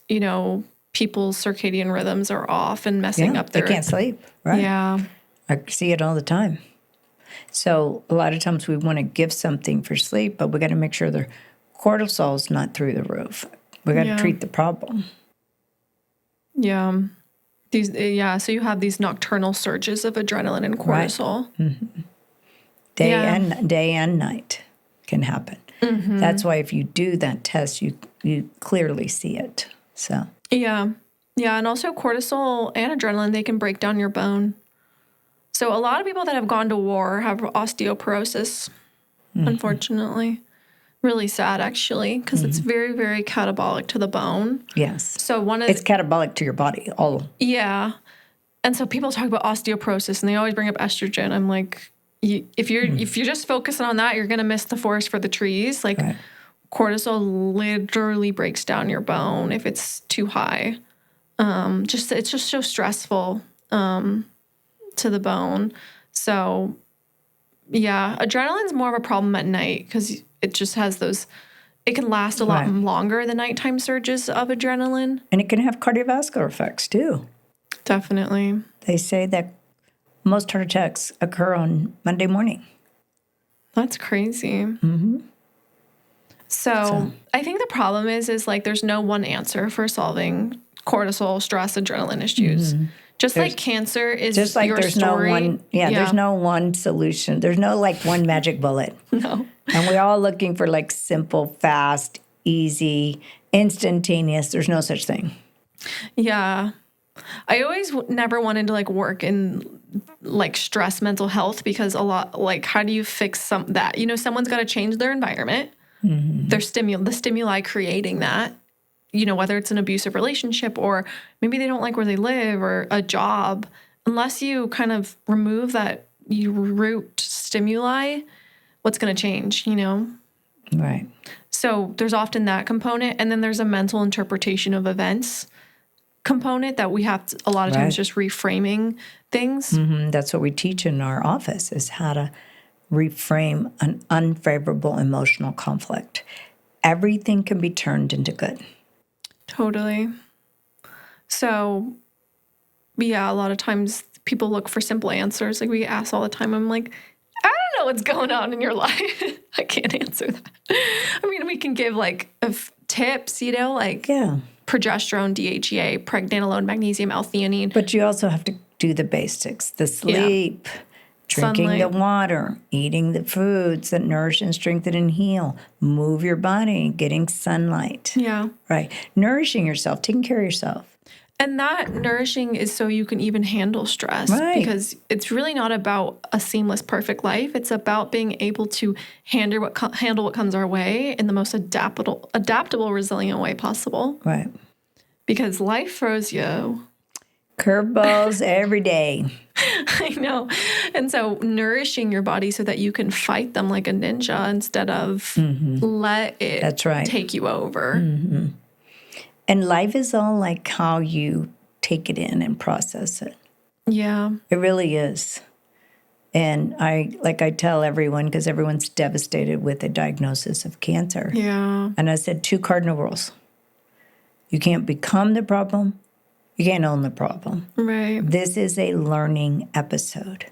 people's circadian rhythms are off and messing up their... They can't sleep, right? Yeah. I see it all the time. So a lot of times we want to give something for sleep, but we got to make sure their cortisol's not through the roof. We got to treat the problem. Yeah. So you have these nocturnal surges of adrenaline and cortisol. Right. Mm-hmm. Day and night can happen. Mm-hmm. That's why if you do that test, you clearly see it. So yeah, and also cortisol and adrenaline, they can break down your bone. So a lot of people that have gone to war have osteoporosis, unfortunately. Really sad, actually, because it's very, very catabolic to the bone. Yes. So it's catabolic to your body. Yeah. And so people talk about osteoporosis, and they always bring up estrogen. I'm like, if you're just focusing on that, you're going to miss the forest for the trees. Like, cortisol literally breaks down your bone if it's too high. It's just so stressful to the bone. So, yeah, adrenaline's more of a problem at night because it just has those. It can last a lot longer, the nighttime surges of adrenaline. And it can have cardiovascular effects, too. Definitely. They say that most heart attacks occur on Monday morning. That's crazy. Mm-hmm. So I think the problem is like there's no one answer for solving cortisol, stress, adrenaline issues. Mm-hmm. Just like cancer is just like your there's story. No one, there's no one solution. There's no like one magic bullet. No. And we're all looking for like simple, fast, easy, instantaneous. There's no such thing. Yeah. I always never wanted to like work in like stress mental health because a lot like how do you fix that? Someone's got to change their environment. Mm-hmm. The stimuli creating that. Whether it's an abusive relationship or maybe they don't like where they live or a job, unless you kind of remove that root stimuli, what's going to change, Right. So there's often that component. And then there's a mental interpretation of events component that we have to, a lot of times just reframing things. Mm-hmm. That's what we teach in our office is how to reframe an unfavorable emotional conflict. Everything can be turned into good. Totally. So, yeah, a lot of times people look for simple answers. Like we ask all the time. I'm like, I don't know what's going on in your life. I can't answer that. I mean, we can give like tips, like progesterone, DHEA, pregnenolone, magnesium, L-theanine. But you also have to do the basics, the sleep, drinking sunlight. The water, eating the foods that nourish and strengthen and heal, move your body, getting sunlight. Yeah. Right. Nourishing yourself, taking care of yourself. And that nourishing is so you can even handle stress. Right. Because it's really not about a seamless, perfect life. It's about being able to handle what comes our way in the most adaptable, resilient way possible. Right. Because life throws you curveballs every day. I know. And so nourishing your body so that you can fight them like a ninja instead of let it take you over. Mm-hmm. And life is all like how you take it in and process it. Yeah. It really is. And I tell everyone, because everyone's devastated with a diagnosis of cancer. Yeah. And I said 2 cardinal rules. You can't become the problem. You can't own the problem. Right. This is a learning episode.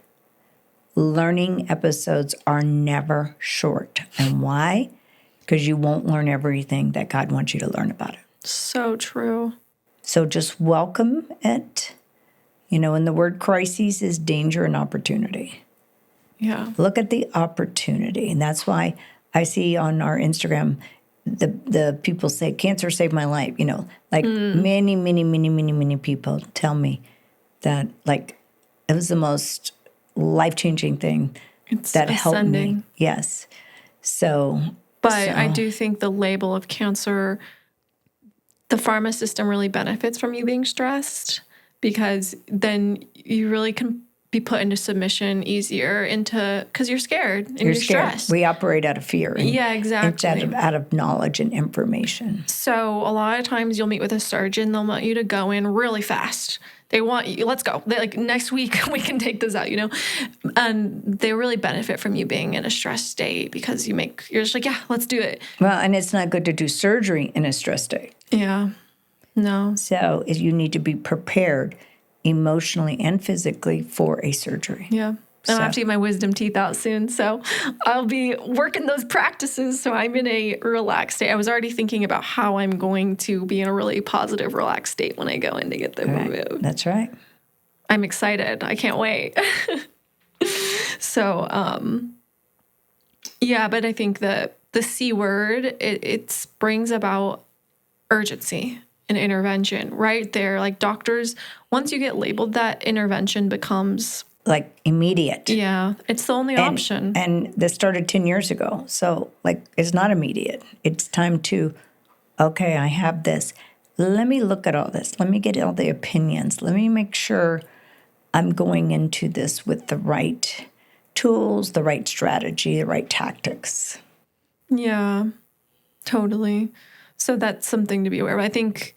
Learning episodes are never short. And why? Because you won't learn everything that God wants you to learn about it. So true. So just welcome it. And the word crises is danger and opportunity. Yeah. Look at the opportunity. And that's why I see on our Instagram, the people say, cancer saved my life. Many, many, many, many, many people tell me that, it was the most life-changing thing that helped me. Yes. But I do think the label of cancer, the pharma system really benefits from you being stressed because then you really can be put into submission easier because you're scared and you're stressed. We operate out of fear. Yeah, exactly. Instead of out of knowledge and information. So a lot of times you'll meet with a surgeon. They'll want you to go in really fast. They want you, let's go. They like, next week we can take this out, And they really benefit from you being in a stressed state because you're just like, yeah, let's do it. Well, and it's not good to do surgery in a stress state. Yeah. No. So you need to be prepared emotionally and physically for a surgery. Yeah. And I have to get my wisdom teeth out soon. So I'll be working those practices. So I'm in a relaxed state. I was already thinking about how I'm going to be in a really positive, relaxed state when I go in to get them removed. That's right. I'm excited. I can't wait. So, yeah, but I think that the C word, it brings about urgency and intervention right there. Like doctors, once you get labeled, that intervention becomes like immediate. Yeah, it's the only option. And this started 10 years ago. So like it's not immediate. It's time to, okay, I have this. Let me look at all this. Let me get all the opinions. Let me make sure I'm going into this with the right tools, the right strategy, the right tactics. Yeah, totally. So that's something to be aware of. I think,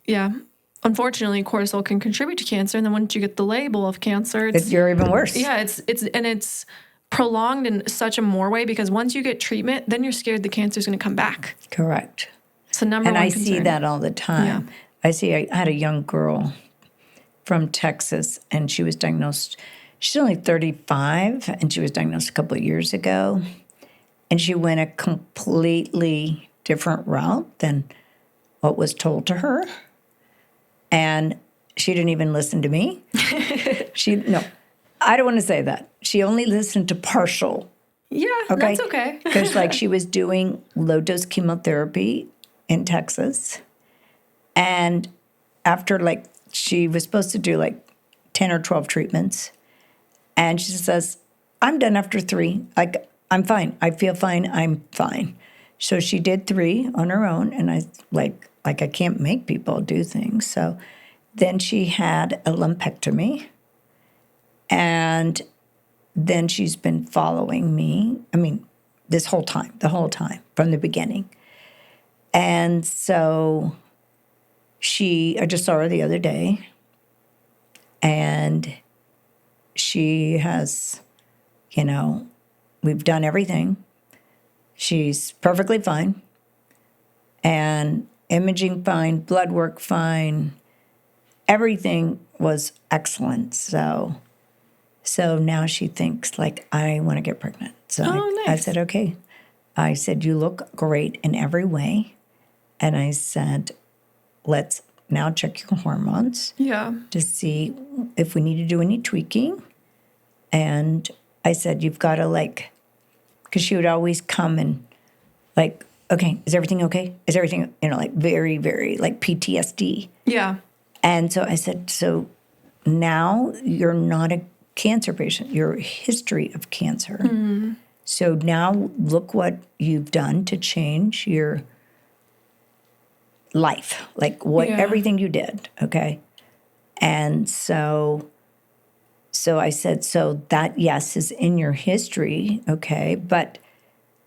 unfortunately, cortisol can contribute to cancer, and then once you get the label of cancer, you're even worse. Yeah, it's prolonged in such a more way because once you get treatment, then you're scared the cancer's going to come back. Correct. So number one concern. And I see that all the time. Yeah. I had a young girl from Texas, and she was diagnosed. She's only 35, and she was diagnosed a couple of years ago, and she went a completely different route than what was told to her. And she didn't even listen to me. No, I don't want to say that. She only listened to partial. Yeah, that's okay. Because like she was doing low-dose chemotherapy in Texas. And after like, she was supposed to do like 10 or 12 treatments. And she says, I'm done after 3. Like, I'm fine. I feel fine. I'm fine. So she did 3 on her own. And I I can't make people do things. So then she had a lumpectomy. And then she's been following me. I mean, the whole time, from the beginning. And so I just saw her the other day. And she has, we've done everything. She's perfectly fine. And imaging fine, blood work fine. Everything was excellent. So now she thinks like, I want to get pregnant. So nice. I said, okay. I said, you look great in every way. And I said, let's now check your hormones. Yeah. To see if we need to do any tweaking. And I said, you've got to because she would always come and okay, is everything okay? Is everything, very, very PTSD. Yeah. And so I said, so now you're not a cancer patient. You're a history of cancer. Mm-hmm. So now look what you've done to change your life, everything you did, okay? And so I said, so that, yes, is in your history, okay, but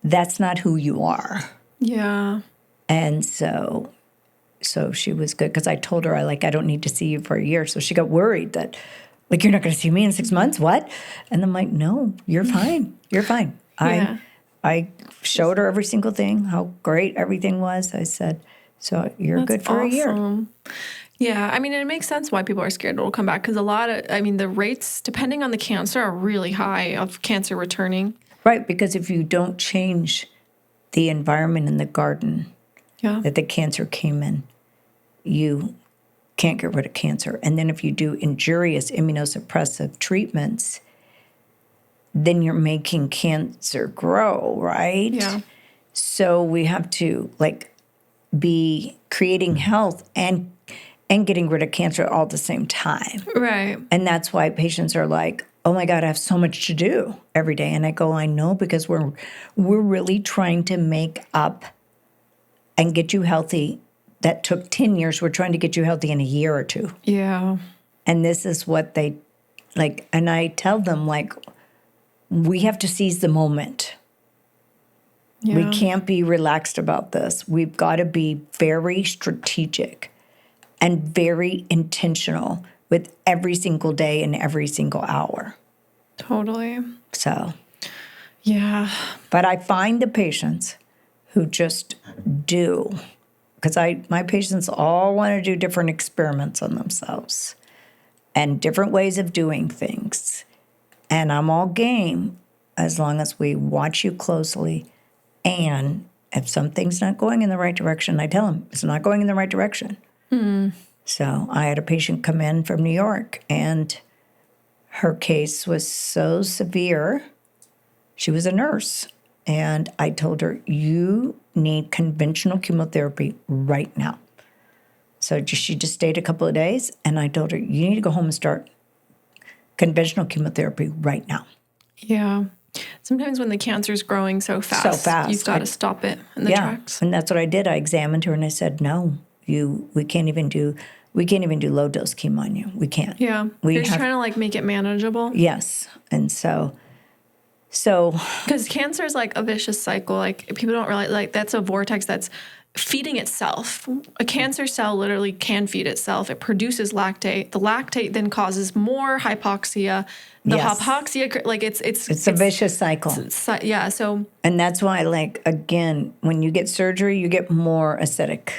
that's not who you are. Yeah. And so she was good because I told her, I don't need to see you for a year. So she got worried that, you're not going to see me in 6 months? What? And I'm like, no, you're fine. You're fine. Yeah. I showed her every single thing, how great everything was. I said, so you're good for a year. Yeah, I mean, it makes sense why people are scared it'll come back because the rates, depending on the cancer, are really high of cancer returning. Right, because if you don't change the environment in the garden that the cancer came in, you can't get rid of cancer. And then if you do injurious immunosuppressive treatments, then you're making cancer grow, right? Yeah. So we have to be creating health and getting rid of cancer all at the same time. Right. And that's why patients are like, oh my God, I have so much to do every day. And I go, I know, because we're really trying to make up and get you healthy. That took 10 years. We're trying to get you healthy in a year or 2. Yeah. And this is what they and I tell them, like, we have to seize the moment. Yeah. We can't be relaxed about this. We've got to be very strategic and very intentional with every single day and every single hour. Totally. So, yeah. but I find the patients who just do, because my patients all want to do different experiments on themselves and different ways of doing things. And I'm all game as long as we watch you closely. And if something's not going in the right direction, I tell them it's not going in the right direction. So I had a patient come in from New York, and her case was so severe. She was a nurse. And I told her, you need conventional chemotherapy right now. So she just stayed a couple of days, and I told her, you need to go home and start conventional chemotherapy right now. Yeah. Sometimes when the cancer is growing so fast, you've got to stop it in the tracks. And that's what I did. I examined her and I said, no, we can't even do low dose chemo on you. We can't. Yeah. You're just trying to like make it manageable. Yes. And so because cancer is like a vicious cycle. Like people don't realize, like that's a vortex that's feeding itself. A cancer cell literally can feed itself. It produces lactate. The lactate then causes more hypoxia. The hypoxia, like it's a vicious cycle. Yeah. So, and that's why, like, again, when you get surgery, you get more acidic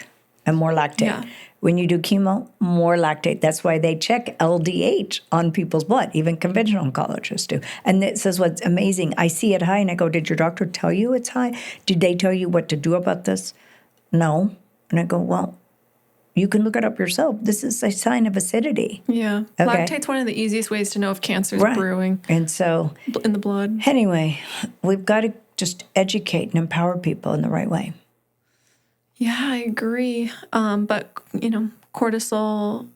and more lactate. Yeah. When you do chemo, more lactate. That's why they check LDH on people's blood. Even conventional oncologists do. And this is what's amazing. I see it high, and I go, "Did your doctor tell you it's high? Did they tell you what to do about this?" No. And I go, well, you can look it up yourself. This is a sign of acidity. Yeah. Okay. Lactate's one of the easiest ways to know if cancer is brewing. And so, in the blood. Anyway, we've got to just educate and empower people in the right way. Yeah, I agree. But, cortisol,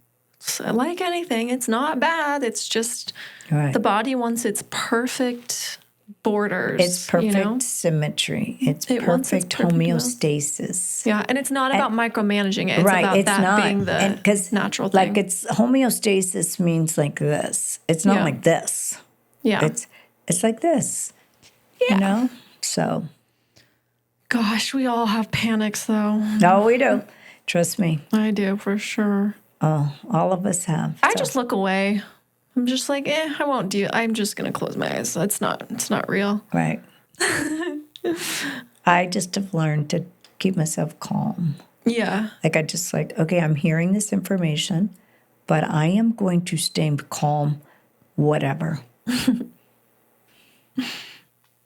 like anything, it's not bad. It's just the body wants its perfect borders. It's perfect symmetry. It's perfect homeostasis. Yeah, and it's not about micromanaging it. It's about that being the natural thing. Like, it's homeostasis means like this. It's not like this. Yeah. It's like this. Yeah. So. Gosh, we all have panics, though. No, we do. Trust me. I do, for sure. Oh, all of us have. I just look away. I'm just like, I won't do it. I'm just going to close my eyes. It's not real. Right. I just have learned to keep myself calm. Yeah. Like, I just okay, I'm hearing this information, but I am going to stay calm, whatever.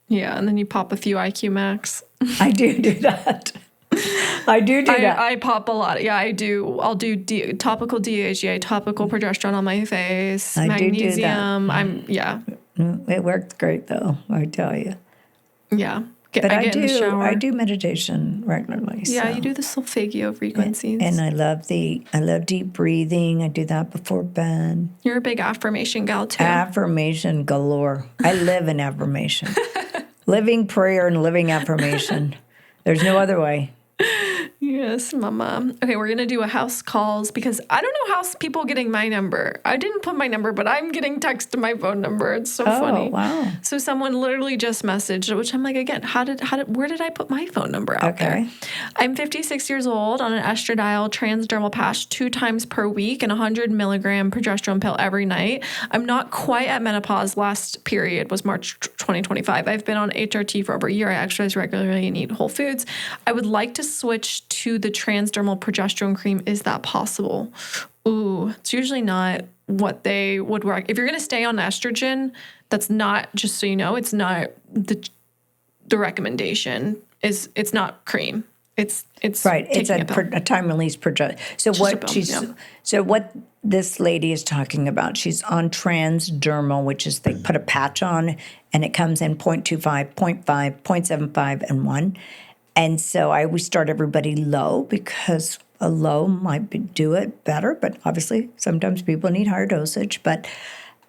Yeah, and then you pop a few IQ Max. I do that. I do that. I pop a lot. Yeah, I do. I'll do topical DHEA, topical progesterone on my face, magnesium. Do that. It worked great, though, I tell you. Yeah. I get in the shower. I do meditation regularly. Yeah, you do the solfeggio frequencies. And I love deep breathing. I do that before bed. You're a big affirmation gal, too. Affirmation galore. I live in affirmation. Living prayer and living affirmation. There's no other way. Yes, mama. Okay, we're going to do a house calls because I don't know how people getting my number. I didn't put my number, but I'm getting text to my phone number. It's so funny. Oh, wow. So someone literally just messaged, which I'm like, again, where did I put my phone number out there? I'm 56 years old on an estradiol transdermal patch 2 times per week and 100 milligram progesterone pill every night. I'm not quite at menopause. Last period was March 2025. I've been on HRT for over a year. I exercise regularly and eat whole foods. I would like to switch to the transdermal progesterone cream. Is that possible? Ooh, it's usually not what they would work. If you're going to stay on estrogen, that's not, just so you know, it's not the recommendation. It's not cream. It's right. It's a time release progesterone. So what this lady is talking about, she's on transdermal, which is they put a patch on and it comes in 0.25, 0.5, 0.75, and 1. And so I always start everybody low because a low might do it better, but obviously sometimes people need higher dosage. But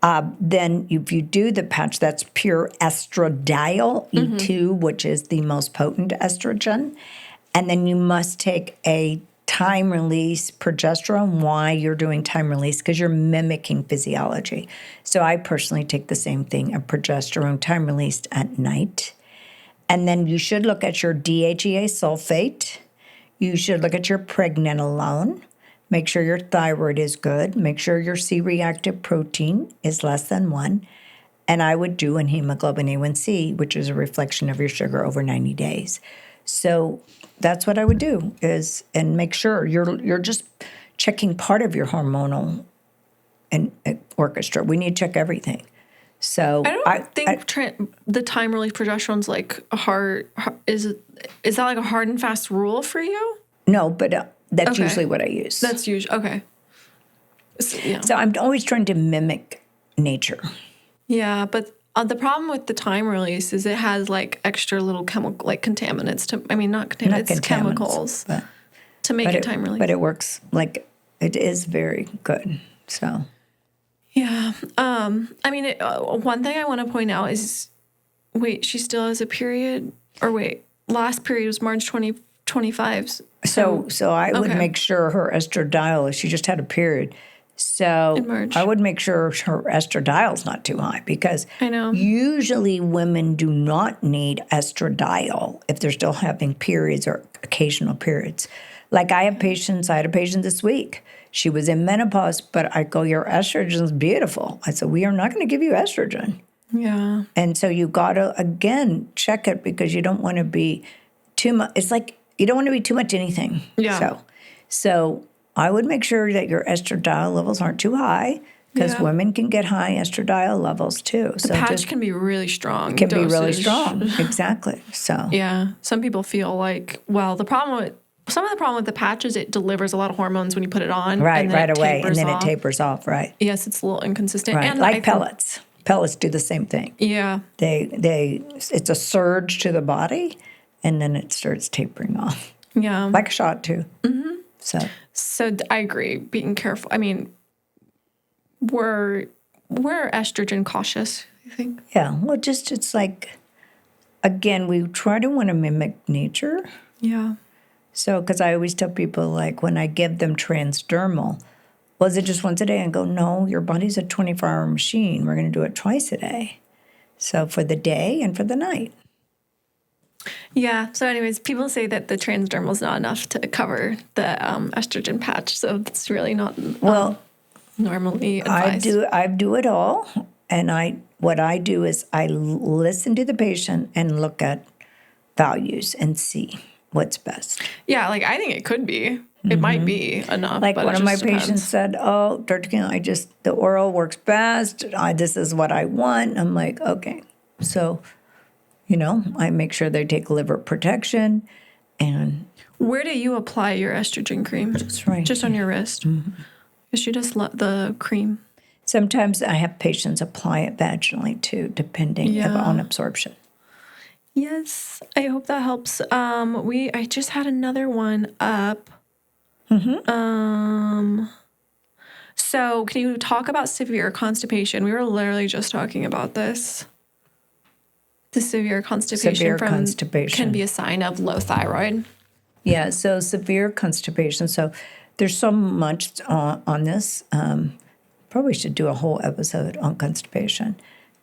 then if you do the patch, that's pure estradiol, E2, which is the most potent estrogen. And then you must take a time release progesterone. Why you're doing time release? Because you're mimicking physiology. So I personally take the same thing, a progesterone time released at night. And then you should look at your DHEA sulfate. You should look at your pregnenolone. Make sure your thyroid is good. Make sure your C-reactive protein is less than 1. And I would do an hemoglobin A1C, which is a reflection of your sugar over 90 days. So that's what I would do and make sure you're just checking part of your hormonal and orchestra. We need to check everything. So I don't think the time release progesterone's like a hard is that like a hard and fast rule for you? No, but that's usually what I use. That's usually okay. So I'm always trying to mimic nature. Yeah, but the problem with the time release is it has like extra little chemical, like contaminants. Not contaminants, chemicals to make it time release. But it works like it is very good. So. Yeah. One thing I want to point out is, wait, she still has a period? Or wait, last period was March 2025. So I would make sure her estradiol, if she just had a period, so I would make sure her estradiol's not too high, because I know usually women do not need estradiol if they're still having periods or occasional periods. Like I had a patient this week. She was in menopause, but I go, your estrogen's beautiful. I said, we are not going to give you estrogen. Yeah. And so you got to, again, check it, because you don't want to be too much. It's like you don't want to be too much anything. Yeah. So I would make sure that your estradiol levels aren't too high, because women can get high estradiol levels too. The patch can be really strong. It can be really strong. Exactly. So yeah, some people feel like, some of the problem with the patch is it delivers a lot of hormones when you put it on. Right away, and then it tapers off. Right. Yes, it's a little inconsistent. Right. And like pellets. Pellets do the same thing. Yeah. It's a surge to the body, and then it starts tapering off. Yeah. Like a shot too. Mm-hmm. So I agree. Being careful. I mean, we're estrogen cautious, I think. Yeah. Well, it's like, again, we try to want to mimic nature. Yeah. So, because I always tell people, like, when I give them transdermal, well, is it just once a day? I go, no, your body's a 24-hour machine. We're going to do it twice a day. So for the day and for the night. Yeah. So anyways, people say that the transdermal is not enough to cover the estrogen patch. So it's really not normally advised. I do it all. And what I do is I listen to the patient and look at values and see what's best. Yeah, like I think it could be. It might be enough. Like but one of my patients said, oh, Dr. King, the oral works best. This is what I want. I'm like, okay. So, I make sure they take liver protection. And where do you apply your estrogen cream? Just on your wrist? Mm-hmm. She does the cream. Sometimes I have patients apply it vaginally too, depending on absorption. Yes, I hope that helps. I just had another one up. Mm-hmm. So can you talk about severe constipation? We were literally just talking about this. The severe constipation can be a sign of low thyroid. Yeah, so severe constipation. So there's so much on this. Probably should do a whole episode on constipation,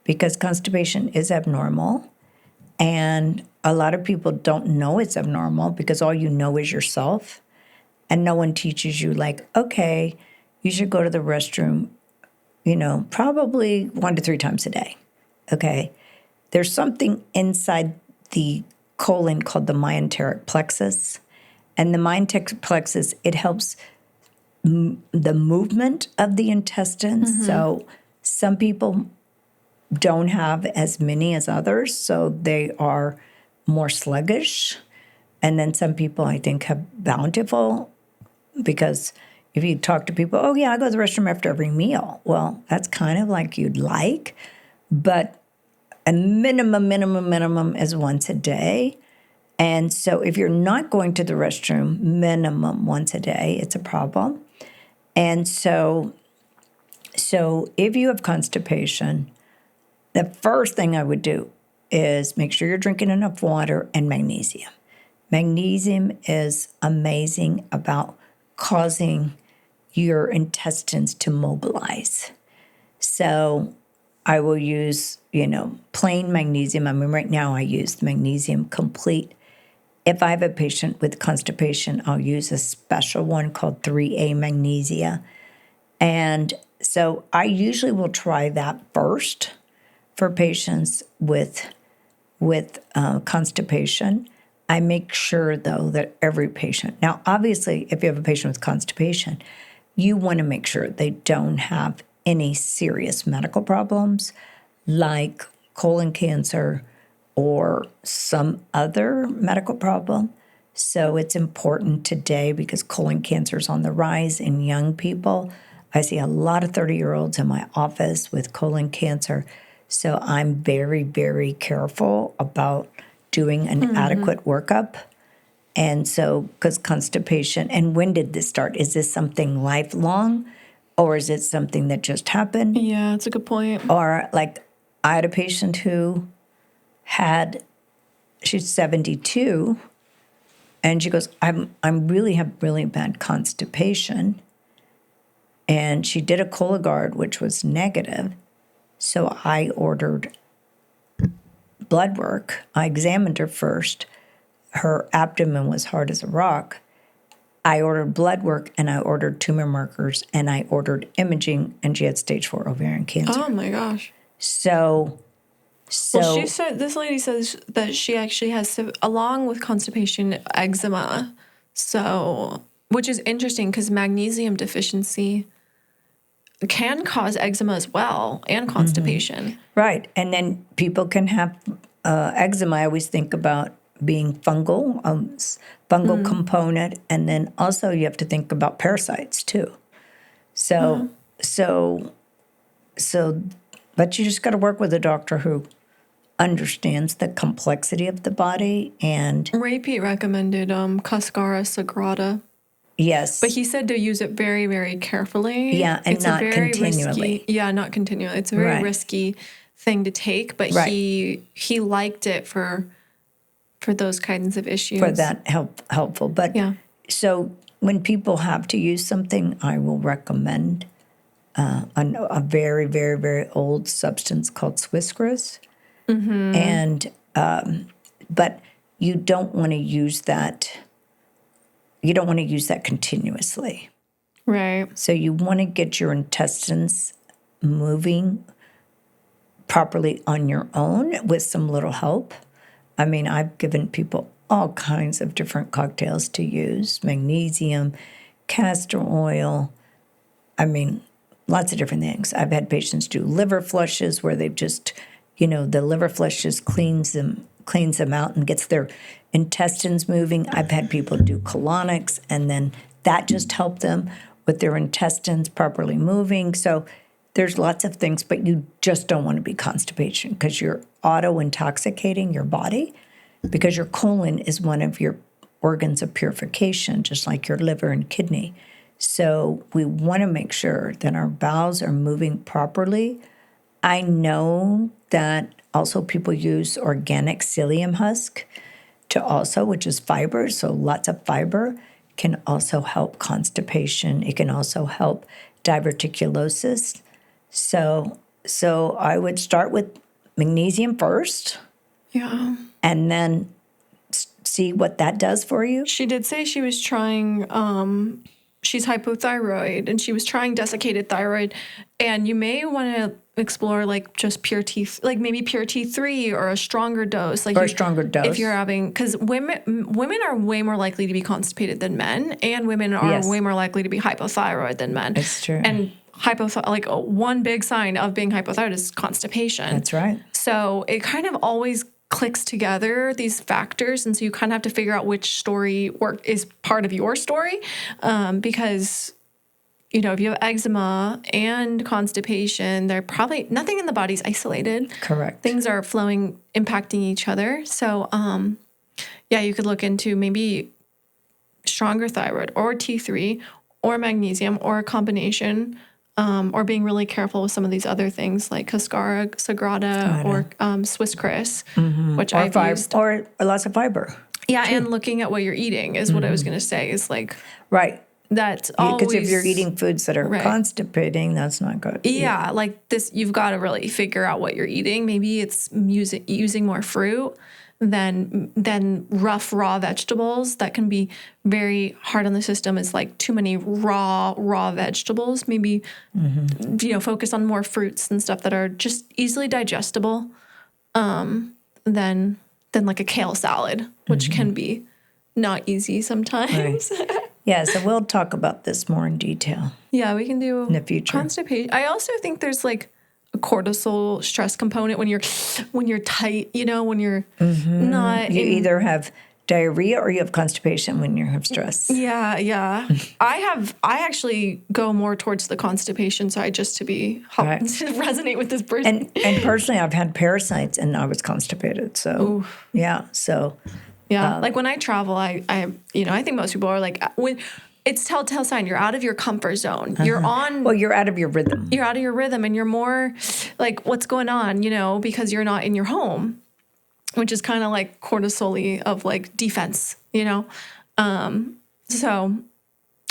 because constipation is abnormal. And a lot of people don't know it's abnormal because all you know is yourself. And no one teaches you, like, okay, you should go to the restroom, probably 1 to 3 times a day. Okay. There's something inside the colon called the myenteric plexus. And the myenteric plexus, it helps the movement of the intestines. Mm-hmm. So some people don't have as many as others, so they are more sluggish. And then some people, I think, have bountiful, because if you talk to people, oh, yeah, I go to the restroom after every meal. Well, that's kind of like you'd like, but a minimum is once a day. And so if you're not going to the restroom minimum once a day, it's a problem. And so if you have constipation, the first thing I would do is make sure you're drinking enough water and magnesium. Magnesium is amazing about causing your intestines to mobilize. So I will use, plain magnesium. I mean, right now I use the magnesium complete. If I have a patient with constipation, I'll use a special one called 3A magnesia. And so I usually will try that first for patients with constipation. I make sure, though, that every patient, now, obviously, if you have a patient with constipation, you want to make sure they don't have any serious medical problems like colon cancer or some other medical problem. So it's important today because colon cancer is on the rise in young people. I see a lot of 30-year-olds in my office with colon cancer. So I'm very, very careful about doing an adequate workup. And so, because constipation, and when did this start? Is this something lifelong or is it something that just happened? Yeah, that's a good point. Or like I had a patient who she's 72 and she goes, I really have really bad constipation. And she did a Cologuard, which was negative. So I ordered blood work. I examined her first. Her abdomen was hard as a rock. I ordered blood work and I ordered tumor markers and I ordered imaging and she had stage 4 ovarian cancer. Oh my gosh. So well, she said, this lady says that she actually has, along with constipation, eczema. So, which is interesting because magnesium deficiency can cause eczema as well and constipation. Right. And then people can have eczema. I always think about being fungal component. And then also you have to think about parasites too. So, but you just got to work with a doctor who understands the complexity of the body. And Ray Pete recommended Cascara sagrada. Yes. But he said to use it very, very carefully. Yeah, and it's not a very continually. Not continually. It's a very risky thing to take, but he liked it for those kinds of issues. For that helpful. But so when people have to use something, I will recommend a very, very, very old substance called Swiss Chris. And but you don't want to use that. You don't want to use that continuously. Right. So you want to get your intestines moving properly on your own with some little help. I mean, I've given people all kinds of different cocktails to use, magnesium, castor oil. I mean, lots of different things. I've had patients do liver flushes where they've just, the liver flush just cleans them out and gets their intestines moving. I've had people do colonics, and then that just helped them with their intestines properly moving. So there's lots of things, but you just don't want to be constipation because you're auto-intoxicating your body because your colon is one of your organs of purification, just like your liver and kidney. So we want to make sure that our bowels are moving properly. I know that also people use organic psyllium husk which is fiber, so lots of fiber can also help constipation. It can also help diverticulosis. So I would start with magnesium first. Yeah. And then see what that does for you. She did say she was trying, she's hypothyroid, and she was trying desiccated thyroid. And you may want to explore like just pure T, like maybe pure T3 or a stronger dose. Like or a stronger dose. If you're having, because women are way more likely to be constipated than men, and women are way more likely to be hypothyroid than men. It's true. And one big sign of being hypothyroid is constipation. That's right. So it kind of always clicks together, these factors, and so you kind of have to figure out which story is part of your story, because if you have eczema and constipation, they're probably nothing in the body's isolated. Correct. Things are flowing, impacting each other. So, you could look into maybe stronger thyroid or T3 or magnesium or a combination, or being really careful with some of these other things like Cascara sagrada or Swiss Chris, which I've used. Or lots of fiber. Yeah, and looking at what you're eating is what I was going to say. Is like right. That's always because if you're eating foods that are constipating, that's not good. Yeah, like this, you've got to really figure out what you're eating. Maybe it's using more fruit than rough raw vegetables. That can be very hard on the system. It's like too many raw vegetables. Maybe focus on more fruits and stuff that are just easily digestible. Than like a kale salad, which can be not easy sometimes. Right. Yeah, so we'll talk about this more in detail. Yeah, we can do in the future. Constipation. I also think there's like a cortisol stress component when you're tight, when you're not. You either have diarrhea or you have constipation when you have stress. Yeah. I actually go more towards the constipation side just to to resonate with this person. And personally, I've had parasites and I was constipated. So like when I travel, I think most people are like, when it's telltale sign you're out of your comfort zone. You're you're out of your rhythm. You're out of your rhythm, and you're more like, what's going on? Because you're not in your home, which is kind of like cortisol-y of like defense. So,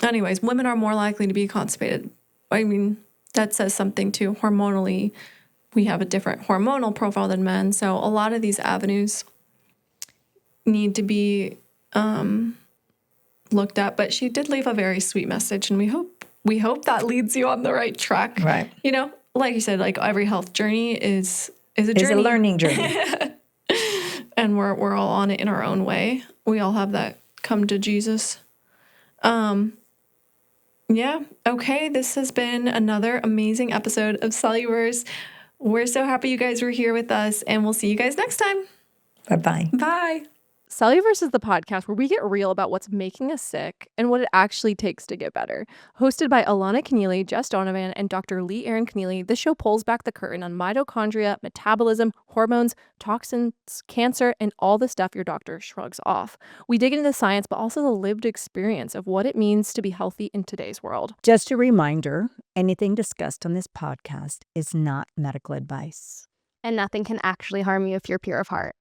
anyways, women are more likely to be constipated. I mean, that says something too. Hormonally, we have a different hormonal profile than men, so a lot of these avenues need to be looked at. But she did leave a very sweet message, and we hope that leads you on the right track. Right. Like you said, like every health journey is a journey. It's a learning journey. And we're all on it in our own way. We all have that come to Jesus. Yeah. Okay. This has been another amazing episode of Celluverse. We're so happy you guys were here with us, and we'll see you guys next time. Bye-bye. Bye. Celluverse is the podcast where we get real about what's making us sick and what it actually takes to get better. Hosted by Alannah Keneally, Jess Donovan, and Dr. Lee Aaron Keneally, this show pulls back the curtain on mitochondria, metabolism, hormones, toxins, cancer, and all the stuff your doctor shrugs off. We dig into the science, but also the lived experience of what it means to be healthy in today's world. Just a reminder, anything discussed on this podcast is not medical advice. And nothing can actually harm you if you're pure of heart.